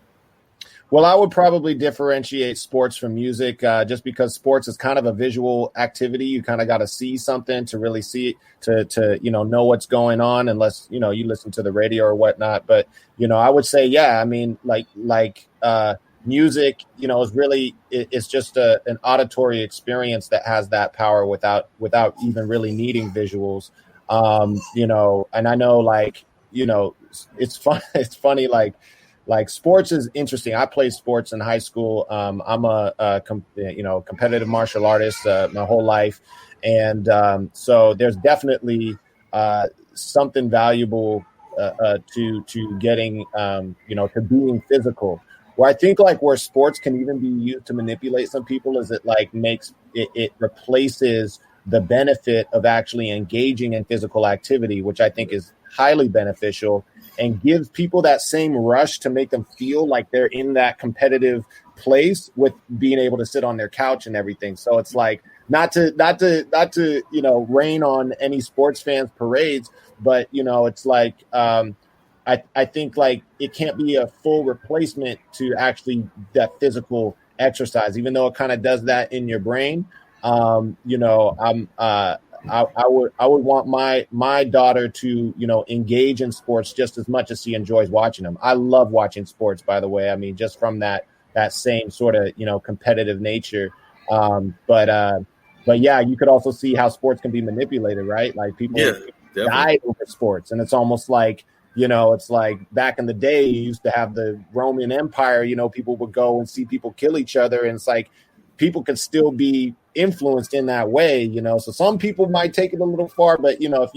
Well, I would probably differentiate sports from music just because sports is kind of a visual activity. You kind of got to see something to really see it, to know what's going on, unless, you listen to the radio or whatnot. But, I would say, yeah, I mean, like music, is really it's just an auditory experience that has that power without even really needing visuals. And I know, like, it's fun. It's funny, like sports is interesting. I played sports in high school. I'm competitive martial artist my whole life, and so there's definitely something valuable to getting to being physical. Where I think, like, where sports can even be used to manipulate some people is it like makes it replaces the benefit of actually engaging in physical activity, which I think is highly beneficial, and gives people that same rush to make them feel like they're in that competitive place with being able to sit on their couch and everything. So it's like not to rain on any sports fans parades, but it's like I think, like, it can't be a full replacement to actually that physical exercise, even though it kind of does that in your brain. I would want my daughter to engage in sports just as much as she enjoys watching them. I love watching sports, by the way. I mean, just from that same sort of competitive nature. But yeah, you could also see how sports can be manipulated, right? Like, people die over sports, and it's almost like it's like back in the day, you used to have the Roman Empire. People would go and see people kill each other, and it's like people could still be influenced in that way, So some people might take it a little far, but if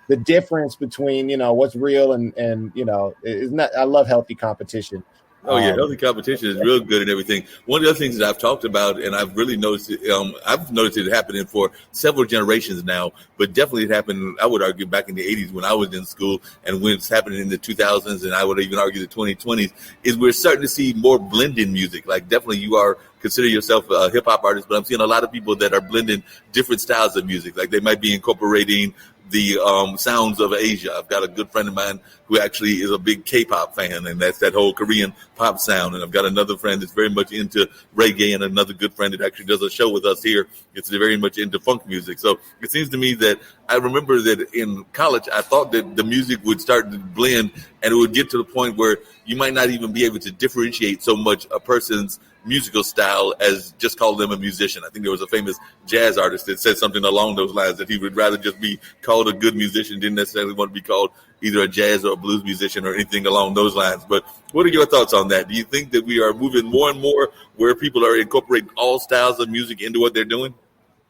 the difference between what's real and it's not. I love healthy competition. Oh yeah, healthy competition is real good and everything. One of the other things that I've talked about, and I've really noticed it happening for several generations now, but definitely it happened, I would argue, back in the 80s when I was in school, and when it's happening in the 2000s, and I would even argue the 2020s, is we're starting to see more blending music. Like, definitely you consider yourself a hip hop artist, but I'm seeing a lot of people that are blending different styles of music. Like, they might be incorporating the sounds of Asia. I've got a good friend of mine who actually is a big K-pop fan, and that's that whole Korean pop sound. And I've got another friend that's very much into reggae, and another good friend that actually does a show with us here. It's very much into funk music. So it seems to me that I remember that in college, I thought that the music would start to blend, and it would get to the point where you might not even be able to differentiate so much a person's musical style as just call them a musician. I think there was a famous jazz artist that said something along those lines, that he would rather just be called a good musician, didn't necessarily want to be called either a jazz or a blues musician or anything along those lines. But what are your thoughts on that? Do you think that we are moving more and more where people are incorporating all styles of music into what they're doing?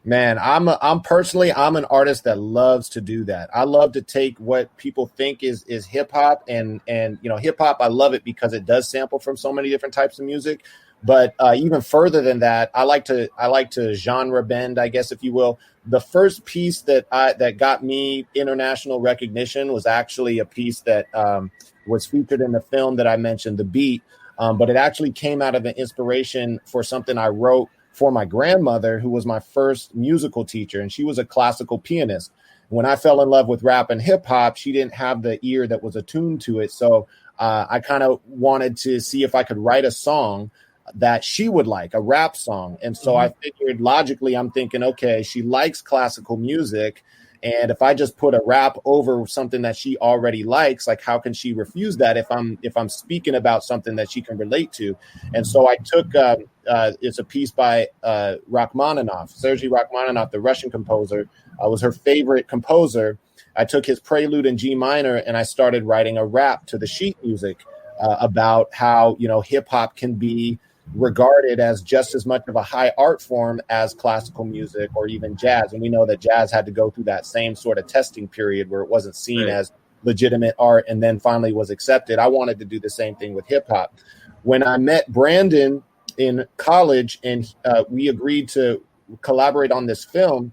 Man, I'm personally an artist that loves to do that. I love to take what people think is hip hop, and hip hop, I love it because it does sample from so many different types of music. But even further than that, I like to genre bend, I guess, if you will. The first piece that got me international recognition was actually a piece that was featured in the film that I mentioned, The Beat. But it actually came out of an inspiration for something I wrote for my grandmother, who was my first musical teacher, and she was a classical pianist. When I fell in love with rap and hip hop, she didn't have the ear that was attuned to it. So I kind of wanted to see if I could write a song that she would like, a rap song. And so I figured, logically, I'm thinking, okay, she likes classical music, and if I just put a rap over something that she already likes, like, how can she refuse that if I'm speaking about something that she can relate to? And so I took it's a piece by Rachmaninoff, Sergei Rachmaninoff, the Russian composer. Was her favorite composer. I took his prelude in G minor, and I started writing a rap to the sheet music about how hip hop can be regarded as just as much of a high art form as classical music or even jazz. And we know that jazz had to go through that same sort of testing period where it wasn't seen as legitimate art and then finally was accepted. I wanted to do the same thing with hip hop. When I met Brandon in college and we agreed to collaborate on this film,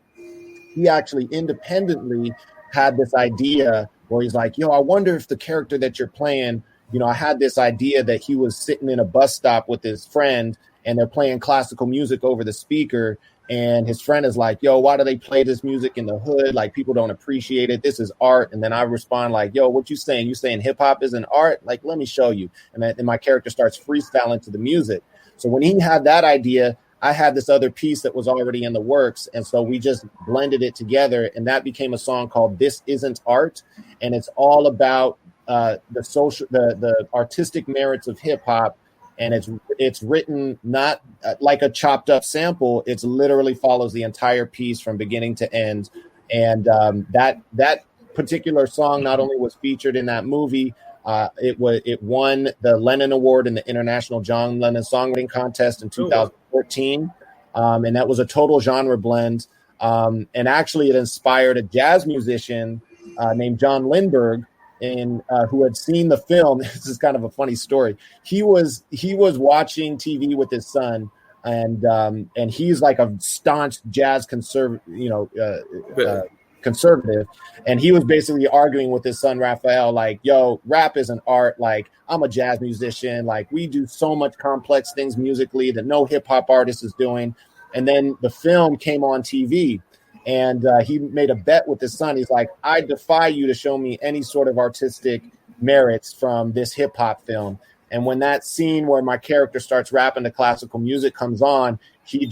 he actually independently had this idea where he's like, I wonder if the character that you're playing, I had this idea that he was sitting in a bus stop with his friend and they're playing classical music over the speaker. And his friend is like, why do they play this music in the hood? Like, people don't appreciate it. This is art. And then I respond like, what you saying? You saying hip hop isn't art? Like, let me show you. And my character starts freestyling to the music. So when he had that idea, I had this other piece that was already in the works. And so we just blended it together. And that became a song called This Isn't Art. And it's all about the artistic merits of hip hop and it's written not like a chopped up sample. It's literally follows the entire piece from beginning to end. And that particular song not only was featured in that movie, it won the Lennon Award in the International John Lennon Songwriting Contest in 2014, and that was a total genre blend. And actually, it inspired a jazz musician named John Lindbergh, who had seen the film. This is kind of a funny story. He was watching TV with his son, and he's like a staunch jazz conservative, and he was basically arguing with his son Raphael, like, yo, rap isn't art. Like, I'm a jazz musician. Like, we do so much complex things musically that no hip hop artist is doing. And then the film came on TV. And he made a bet with his son. He's like, I defy you to show me any sort of artistic merits from this hip hop film. And when that scene where my character starts rapping to classical music comes on, he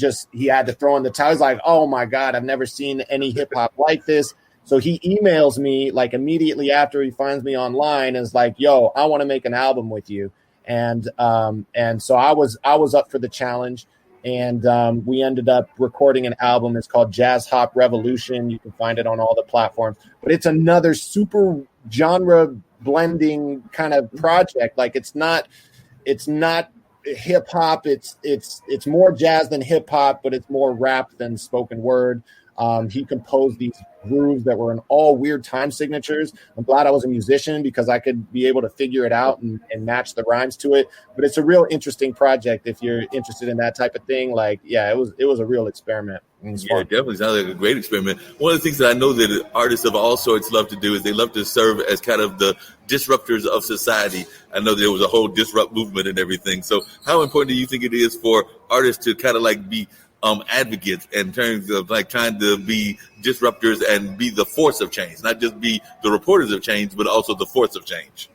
had to throw in the towel. He's like, oh my God, I've never seen any hip hop like this. So he emails me like immediately after he finds me online and is like, yo, I want to make an album with you. And so I was up for the challenge. And we ended up recording an album. It's called Jazz Hop Revolution. You can find it on all the platforms. But it's another super genre blending kind of project. Like, it's not hip hop. It's more jazz than hip hop, but it's more rap than spoken word. He composed these grooves that were in all weird time signatures. I'm glad I was a musician because I could be able to figure it out and match the rhymes to it. But it's a real interesting project if you're interested in that type of thing. Like, yeah, it was a real experiment. Yeah, it definitely sounds like a great experiment. One of the things that I know that artists of all sorts love to do is they love to serve as kind of the disruptors of society. I know there was a whole disrupt movement and everything. So how important do you think it is for artists to kind of like be advocates in terms of like trying to be disruptors and be the force of change, not just be the reporters of change, but also the force of change?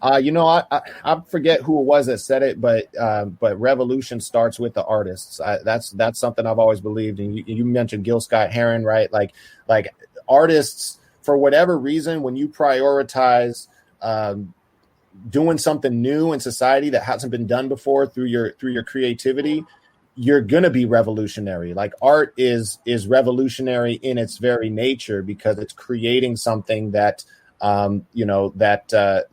I forget who it was that said it, but revolution starts with the artists. That's something I've always believed. And you mentioned Gil Scott-Heron, right? Like artists, for whatever reason, when you prioritize doing something new in society that hasn't been done before through your creativity, you're going to be revolutionary. Like, art is revolutionary in its very nature because it's creating something that, that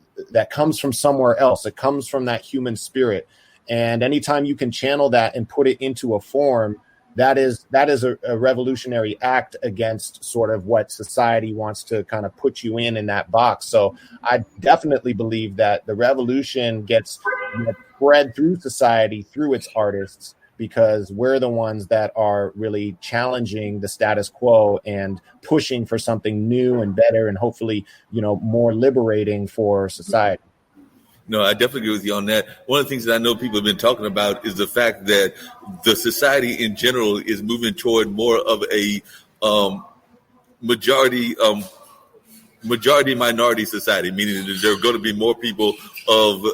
comes from somewhere else. It comes from that human spirit. And anytime you can channel that and put it into a form, that is a revolutionary act against sort of what society wants to kind of put you in that box. So I definitely believe that the revolution gets spread through society, through its artists, because we're the ones that are really challenging the status quo and pushing for something new and better and hopefully, more liberating for society. No, I definitely agree with you on that. One of the things that I know people have been talking about is the fact that the society in general is moving toward more of a majority minority society, meaning that there are going to be more people of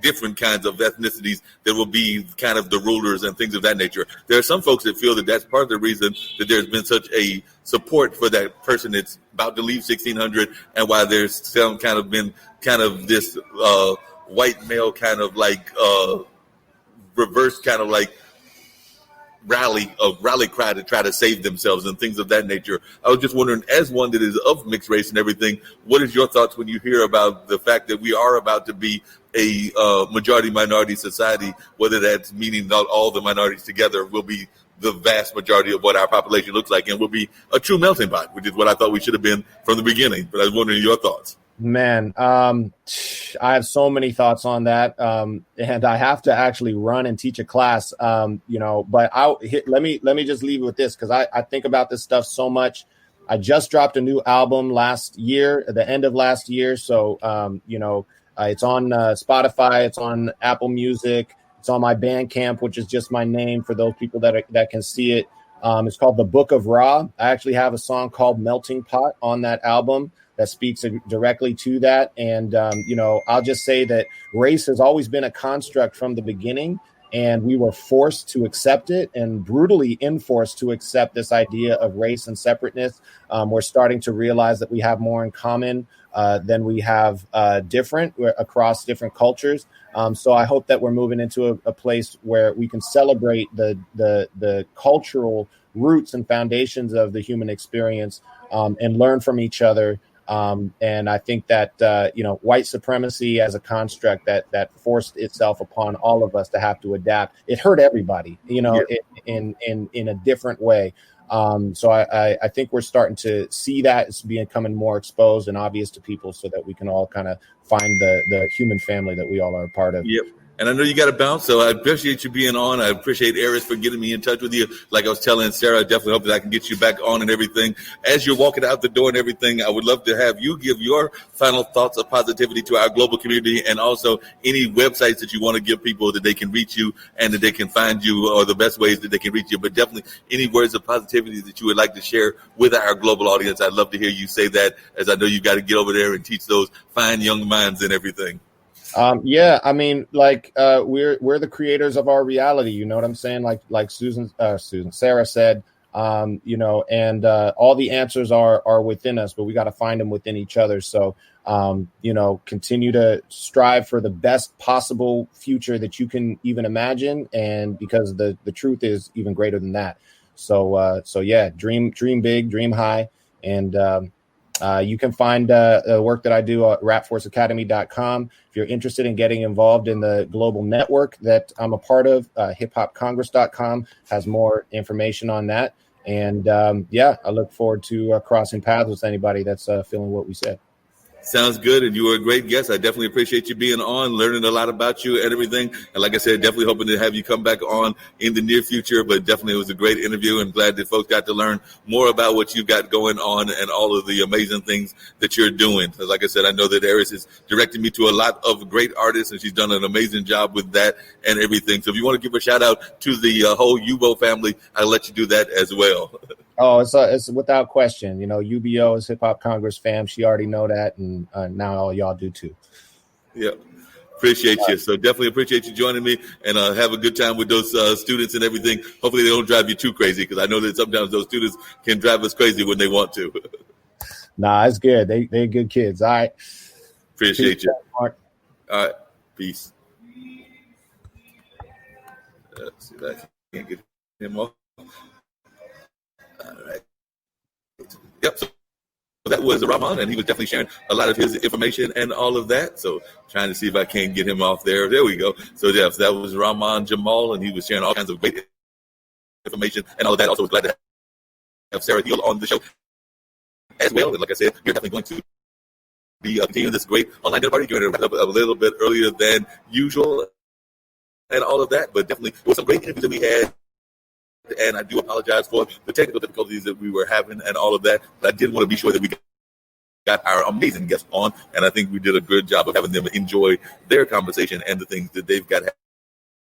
different kinds of ethnicities that will be kind of the rulers and things of that nature. There are some folks that feel that that's part of the reason that there's been such a support for that person that's about to leave 1600, and why there's some kind of been kind of this white male kind of like reverse kind of like rally cry to try to save themselves and things of that nature. I was just wondering, as one that is of mixed race and everything, what is your thoughts when you hear about the fact that we are about to be a majority minority society, whether that's meaning not all the minorities together will be the vast majority of what our population looks like and will be a true melting pot, which is what I thought we should have been from the beginning. But I was wondering your thoughts. Man, I have so many thoughts on that, and I have to actually run and teach a class, but let me just leave it with this, because I think about this stuff so much. I just dropped a new album last year, at the end of last year, so it's on Spotify, it's on Apple Music, it's on my Bandcamp, which is just my name for those people that can see it. It's called The Book of Ra. I actually have a song called Melting Pot on that album that speaks directly to that. And, I'll just say that race has always been a construct from the beginning, and we were forced to accept it and brutally enforced to accept this idea of race and separateness. We're starting to realize that we have more in common than we have different across different cultures. So I hope that we're moving into a place where we can celebrate the cultural roots and foundations of the human experience, and learn from each other. And I think that white supremacy as a construct that forced itself upon all of us to have to adapt, it hurt everybody, in a different way. So I think we're starting to see that it's becoming more exposed and obvious to people, so that we can all kind of find the human family that we all are a part of. Yep. And I know you got to bounce, so I appreciate you being on. I appreciate Aris for getting me in touch with you. Like I was telling Sarah, I definitely hope that I can get you back on and everything. As you're walking out the door and everything, I would love to have you give your final thoughts of positivity to our global community, and also any websites that you want to give people that they can reach you and that they can find you, or the best ways that they can reach you. But definitely any words of positivity that you would like to share with our global audience. I'd love to hear you say that, as I know you got to get over there and teach those fine young minds and everything. I mean, we're the creators of our reality. You know what I'm saying? Like Sarah said, and all the answers are within us, but we got to find them within each other. So, continue to strive for the best possible future that you can even imagine. And because the truth is even greater than that. So dream big, dream high. And, you can find the work that I do at rapforceacademy.com. If you're interested in getting involved in the global network that I'm a part of, hiphopcongress.com has more information on that. And I look forward to crossing paths with anybody that's feeling what we said. Sounds good, and you were a great guest. I definitely appreciate you being on, learning a lot about you and everything. And like I said, definitely hoping to have you come back on in the near future. But definitely it was a great interview, and glad that folks got to learn more about what you've got going on and all of the amazing things that you're doing. Like I said, I know that Aris has directed me to a lot of great artists, and she's done an amazing job with that and everything. So if you want to give a shout out to the whole UBO family, I'll let you do that as well. Oh, it's without question. UBO is Hip Hop Congress fam. She already know that, and now all y'all do too. Yeah, appreciate you. So definitely appreciate you joining me, and have a good time with those students and everything. Hopefully they don't drive you too crazy, because I know that sometimes those students can drive us crazy when they want to. Nah, it's good. They're good kids. All right. Appreciate Peace, you. Mark. All right. Peace. Let's see if I can get him off. All right. Yep. So that was Rahman, and he was definitely sharing a lot of his information and all of that. So trying to see if I can get him off there. There we go. So yeah, so that was Rahman Jamal, and he was sharing all kinds of great information and all of that. Also was glad to have Sarah Hill on the show as well. And like I said, you're definitely going to be continuing this great online dinner party. You're going to wrap up a little bit earlier than usual and all of that, but definitely there was some great interviews that we had. And I do apologize for the technical difficulties that we were having and all of that. But I did want to be sure that we got our amazing guests on. And I think we did a good job of having them enjoy their conversation and the things that they've got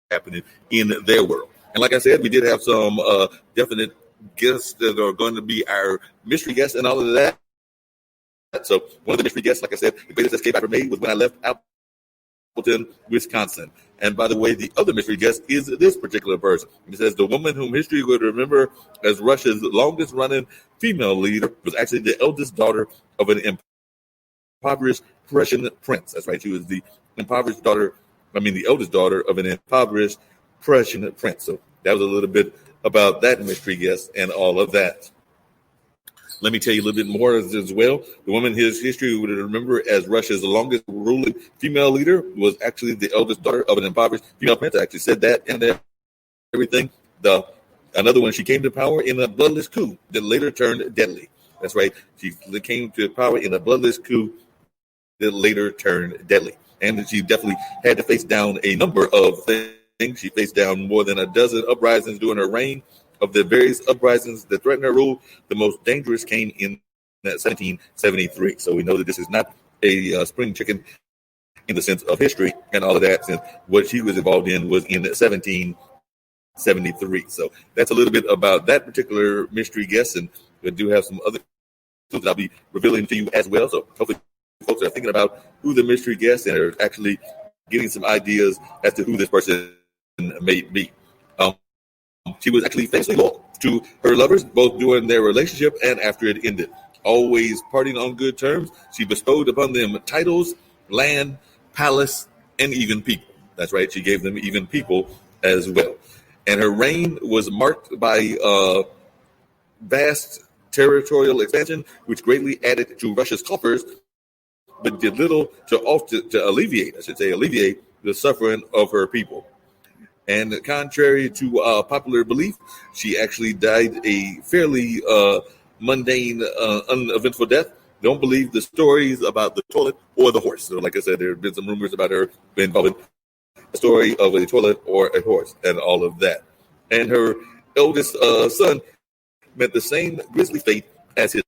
happening in their world. And like I said, we did have some definite guests that are going to be our mystery guests and all of that. So one of the mystery guests, like I said, the greatest escape I ever made was when I left Appleton, Wisconsin. And by the way, the other mystery guest is this particular person. He says the woman whom history would remember as Russia's longest running female leader was actually the eldest daughter of an impoverished Prussian prince. That's right. She was the eldest daughter of an impoverished Prussian prince. So that was a little bit about that mystery guest and all of that. Let me tell you a little bit more as well. The woman his history would remember as Russia's longest ruling female leader was actually the eldest daughter of an impoverished female prince. I actually said that and everything. Another one, she came to power in a bloodless coup that later turned deadly. That's right. She came to power in a bloodless coup that later turned deadly. And she definitely had to face down a number of things. She faced down more than a dozen uprisings during her reign. Of the various uprisings that threatened her rule, the most dangerous came in 1773. So we know that this is not a spring chicken in the sense of history and all of that, since what she was involved in was in 1773. So that's a little bit about that particular mystery guest, and we do have some other clues that I'll be revealing to you as well. So hopefully folks are thinking about who the mystery guest and are actually getting some ideas as to who this person may be. She was actually famously loyal to her lovers, both during their relationship and after it ended. always partying on good terms, she bestowed upon them titles, land, palace, and even people. That's right, she gave them even people as well. And her reign was marked by vast territorial expansion, which greatly added to Russia's coffers, but did little to alleviate the suffering of her people. And contrary to popular belief, she actually died a fairly mundane, uneventful death. Don't believe the stories about the toilet or the horse. So, like I said, there have been some rumors about her involving a story of a toilet or a horse and all of that. And her eldest son met the same grisly fate as his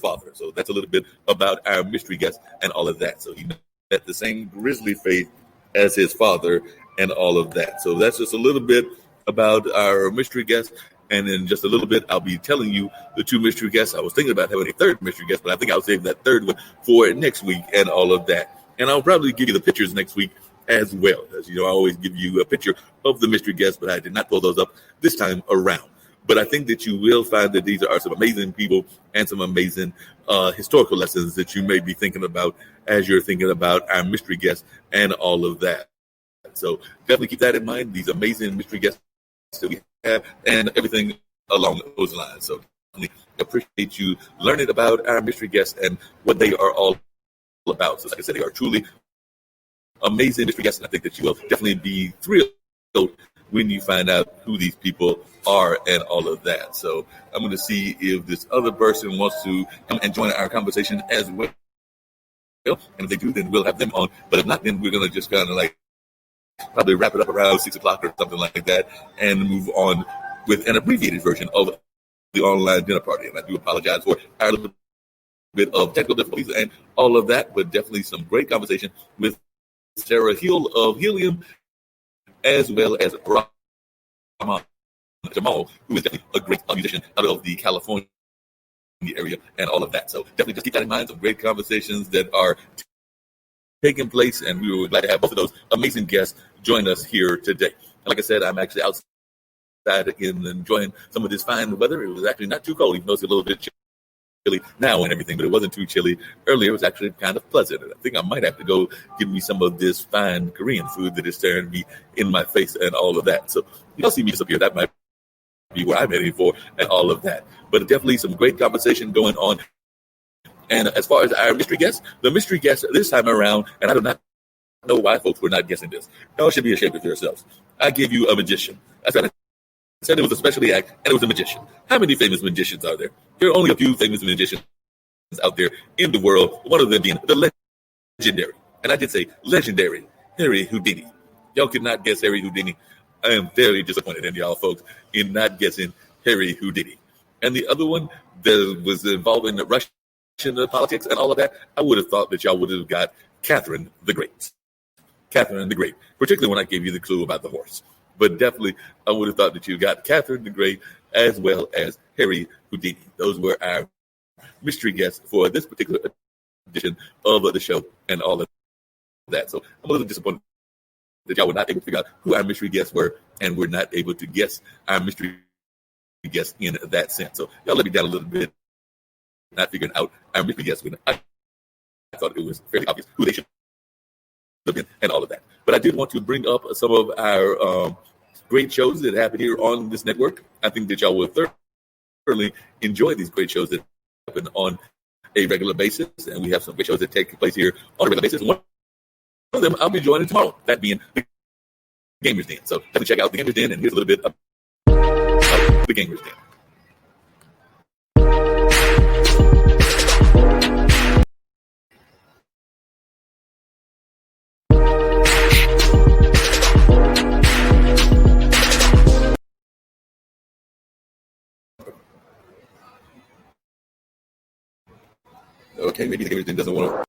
father. So that's a little bit about our mystery guest and all of that. So he met the same grisly fate as his father and all of that. So that's just a little bit about our mystery guest. And in just a little bit, I'll be telling you the two mystery guests. I was thinking about having a third mystery guest, but I think I'll save that third one for next week and all of that. And I'll probably give you the pictures next week as well. As you know, I always give you a picture of the mystery guest, but I did not pull those up this time around. But I think that you will find that these are some amazing people and some amazing historical lessons that you may be thinking about as you're thinking about our mystery guests and all of that. So definitely keep that in mind, these amazing mystery guests that we have and everything along those lines. So definitely appreciate you learning about our mystery guests and what they are all about. So like I said, they are truly amazing mystery guests, and I think that you will definitely be thrilled when you find out who these people are and all of that. So I'm going to see if this other person wants to come and join our conversation as well. And if they do, then we'll have them on. But if not, then we're going to just kind of like probably wrap it up around 6 o'clock or something like that and move on with an abbreviated version of the online dinner party. And I do apologize for our little bit of technical difficulties and all of that, but definitely some great conversation with Sarah Hill of Helium, as well as Jamal, who is definitely a great musician out of the California area and all of that. So definitely just keep that in mind. Some great conversations that are taking place, and we were glad to have both of those amazing guests join us here today. And like I said, I'm actually outside and enjoying some of this fine weather. It was actually not too cold, even though it's a little bit chilly now and everything, but it wasn't too chilly earlier. It was actually kind of pleasant. And I think I might have to go give me some of this fine Korean food that is staring me in my face and all of that. So you'll see me disappear. That might be what I'm heading for and all of that. But definitely some great conversation going on. And as far as our mystery guest, the mystery guest this time around, and I do not know why folks were not guessing this. Y'all should be ashamed of yourselves. I gave you a magician. That's right. I said it was a specialty act, and it was a magician. How many famous magicians are there? There are only a few famous magicians out there in the world, one of them being the legendary, and I did say legendary, Harry Houdini. Y'all could not guess Harry Houdini. I am very disappointed in y'all folks in not guessing Harry Houdini. And the other one that was involving the Russian politics and all of that, I would have thought that y'all would have got Catherine the Great. Catherine the Great, particularly when I gave you the clue about the horse. But definitely, I would have thought that you got Catherine the Great as well as Harry Houdini. Those were our mystery guests for this particular edition of the show and all of that. So I'm a little disappointed that y'all were not able to figure out who our mystery guests were, and we're not able to guess our mystery guests in that sense. So y'all let me down a little bit, not figuring out our mystery guests when I thought it was fairly obvious who they should have been and all of that. But I did want to bring up some of our great shows that happen here on this network. I think that y'all will thoroughly enjoy these great shows that happen on a regular basis, and we have some great shows that take place here on a regular basis. One of them I'll be joining tomorrow, that being the Gamers Den. So definitely check out the Gamers Den, and here's a little bit of the Gamers Den. Okay, maybe the Gamers Den doesn't want to.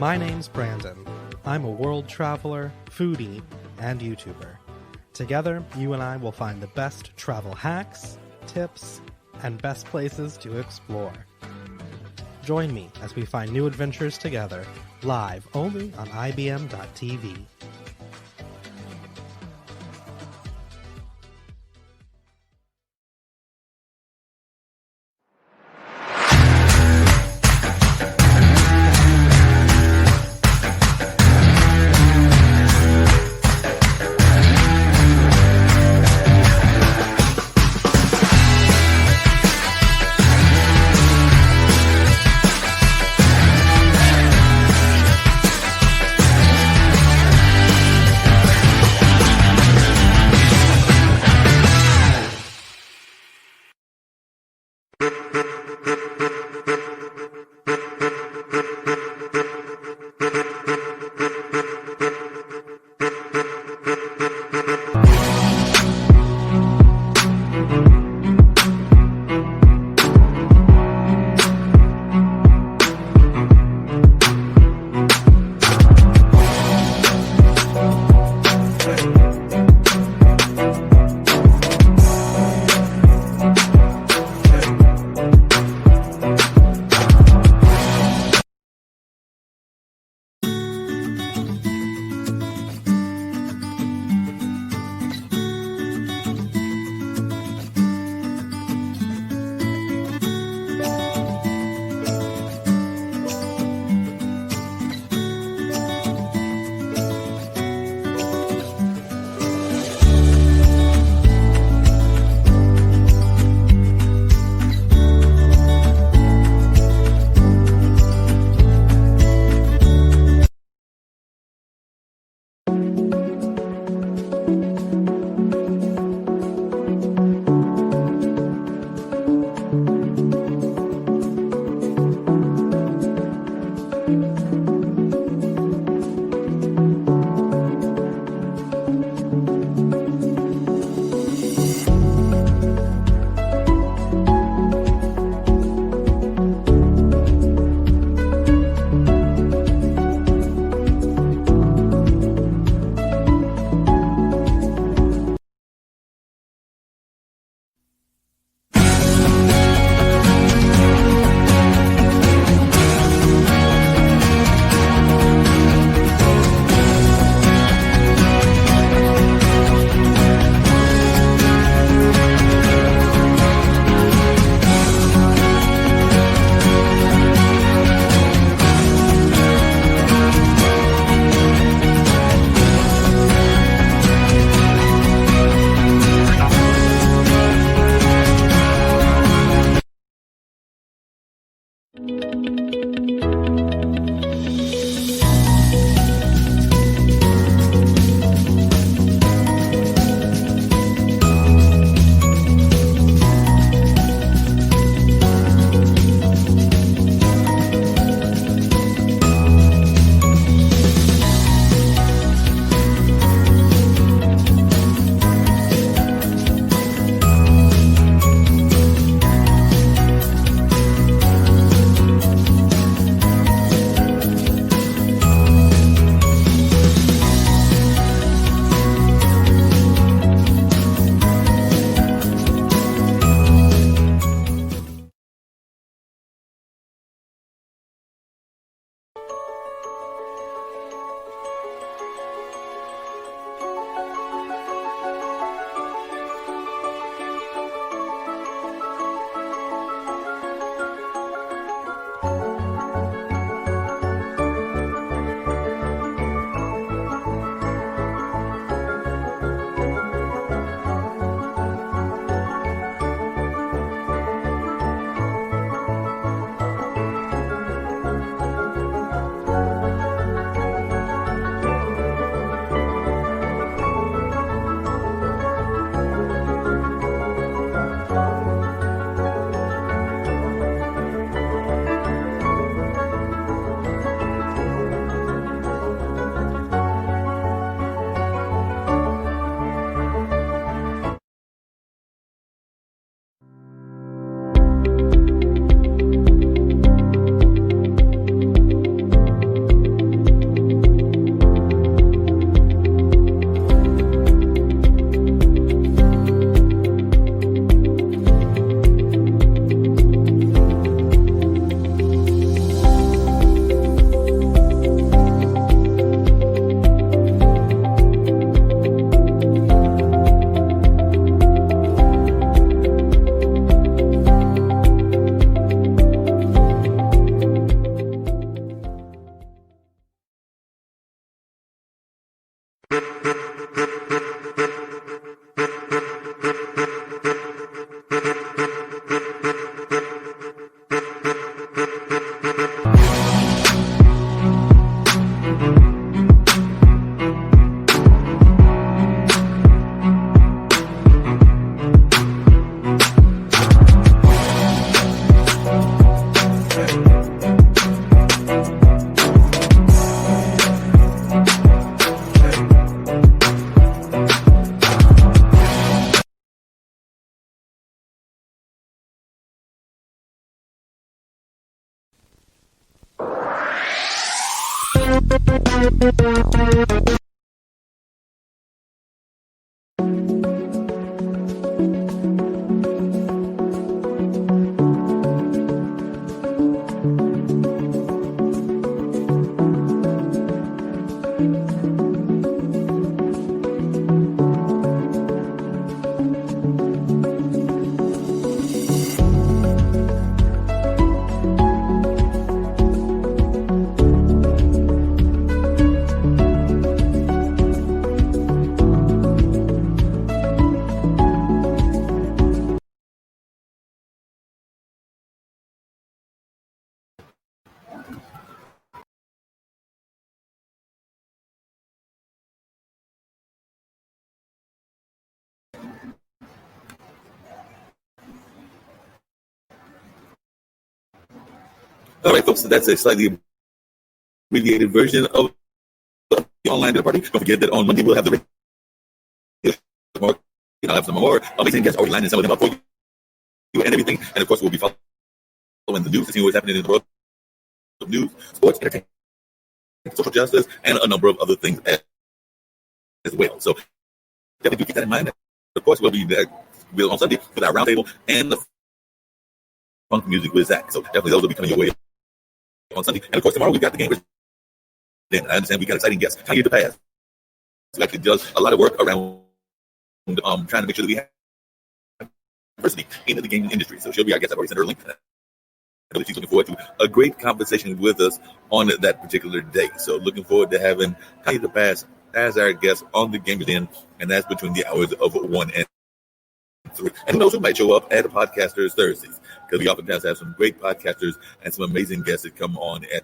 My name's Brandon. I'm a world traveler, foodie, and YouTuber. Together, you and I will find the best travel hacks, tips, and best places to explore. Join me as we find new adventures together, live only on IBM.tv. All right, folks, so that's a slightly abbreviated version of the online dinner party. Don't forget that on Monday we'll have the radio show. I'll have some more amazing guests already lining some of them up for you and everything. And of course, we'll be following the news to see what's happening in the world of news, sports, entertainment, social justice, and a number of other things as well. So definitely do keep that in mind. Of course, we'll be there on Sunday with our roundtable and the funk music with Zach. So definitely those will be coming your way on Sunday. And of course, tomorrow we've got the game. Then I understand we got exciting guests. Tanya DePaz, who actually does a lot of work around trying to make sure that we have diversity in the gaming industry. So she'll be our guest. I've already sent her a link. I know that she's looking forward to a great conversation with us on that particular day. So looking forward to having Tanya DePaz as our guest on the Gamers Den, and that's between the hours of 1 and 3. And who knows who might show up at Podcasters Thursdays, because we oftentimes have some great podcasters and some amazing guests that come on at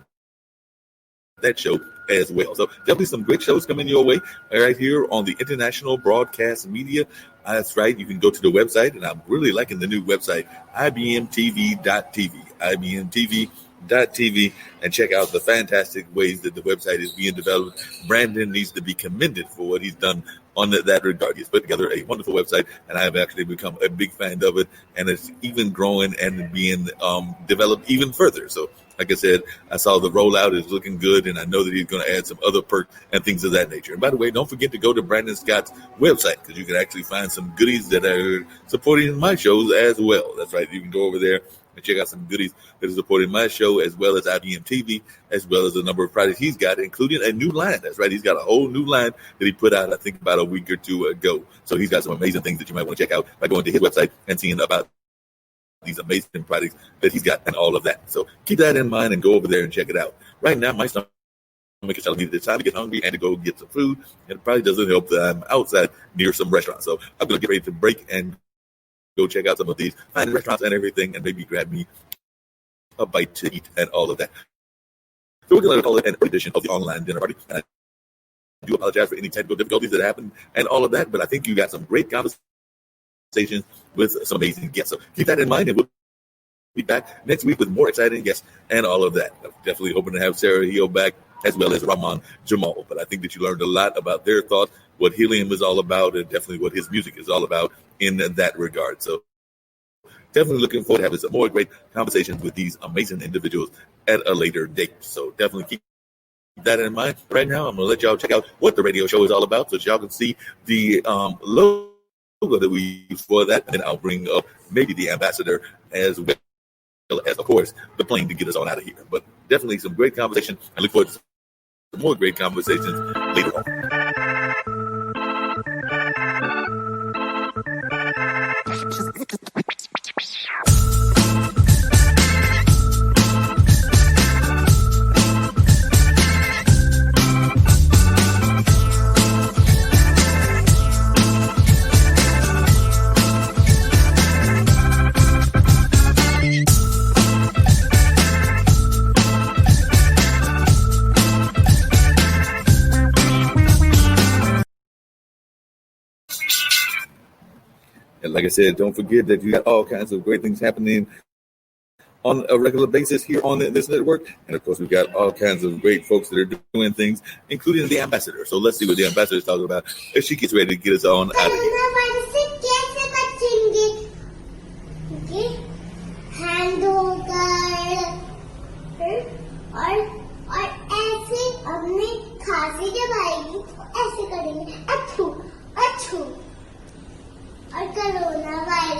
that show as well. So definitely some great shows coming your way right here on the International Broadcast Media. That's right. You can go to the website, and I'm really liking the new website, ibmtv.tv, and check out the fantastic ways that the website is being developed. Brandon needs to be commended for what he's done on that regard. He's put together a wonderful website, and I have actually become a big fan of it, and it's even growing and being developed even further. So like I said, I saw the rollout is looking good, and I know that he's going to add some other perks and things of that nature. And by the way, don't forget to go to Brandon Scott's website, because you can actually find some goodies that are supporting my shows as well. That's right. You can go over there and check out some goodies that are supporting my show, as well as IBM TV, as well as a number of projects he's got, including a new line. That's right. He's got a whole new line that he put out, I think, about a week or two ago. So he's got some amazing things that you might want to check out by going to his website and seeing about these amazing products that he's got and all of that. So keep that in mind and go over there and check it out. Right now, my stomach is telling me that it's time to get hungry and to go get some food. And it probably doesn't help that I'm outside near some restaurants. So I'm going to get ready to break and go check out some of these fine restaurants and everything, and maybe grab me a bite to eat and all of that. So we're going to call it an edition of the online dinner party. And I do apologize for any technical difficulties that happened and all of that, but I think you got some great conversations with some amazing guests. So keep that in mind, and we'll be back next week with more exciting guests and all of that. I'm definitely hoping to have Sarah Hill back, as well as Rahman Jamal. But I think that you learned a lot about their thoughts, what Helium is all about, and definitely what his music is all about in that regard. So definitely looking forward to having some more great conversations with these amazing individuals at a later date. So definitely keep that in mind. Right now, I'm going to let y'all check out what the radio show is all about, so that y'all can see the logo that we use for that. And then I'll bring up maybe the ambassador, as well as, of course, the plane to get us on out of here. But definitely some great conversation. I look forward to some more great conversations later on. And like I said, don't forget that you got all kinds of great things happening on a regular basis here on this network. And of course, we've got all kinds of great folks that are doing things, including the ambassador. So let's see what the ambassador is talking about as she gets ready to get us on out of here. Handle or ऐसे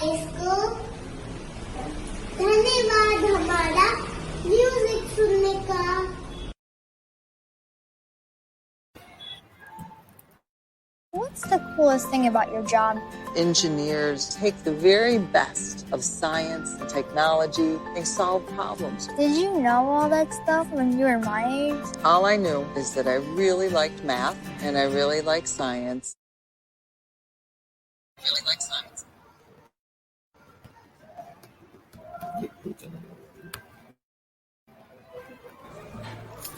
इसको धन्यवाद हमारा music सुनने का। What's the coolest thing about your job? Engineers take the very best of science and technology and solve problems. Did you know all that stuff when you were my age? All I knew is that I really liked math and I really liked science.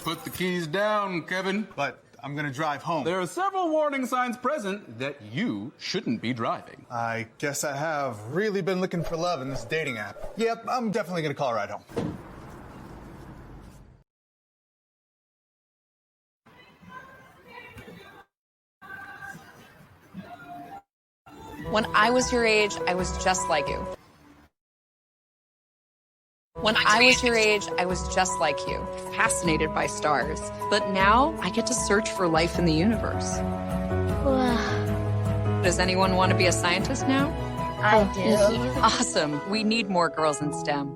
Put the keys down, Kevin. But I'm gonna drive home. There are several warning signs present that you shouldn't be driving. I guess I have really been looking for love in this dating app. Yep, I'm definitely gonna call a ride home. When I was your age, I was just like you. When I was your age, I was just like you, fascinated by stars. But now I get to search for life in the universe. Does anyone want to be a scientist now? I do. Awesome. We need more girls in STEM.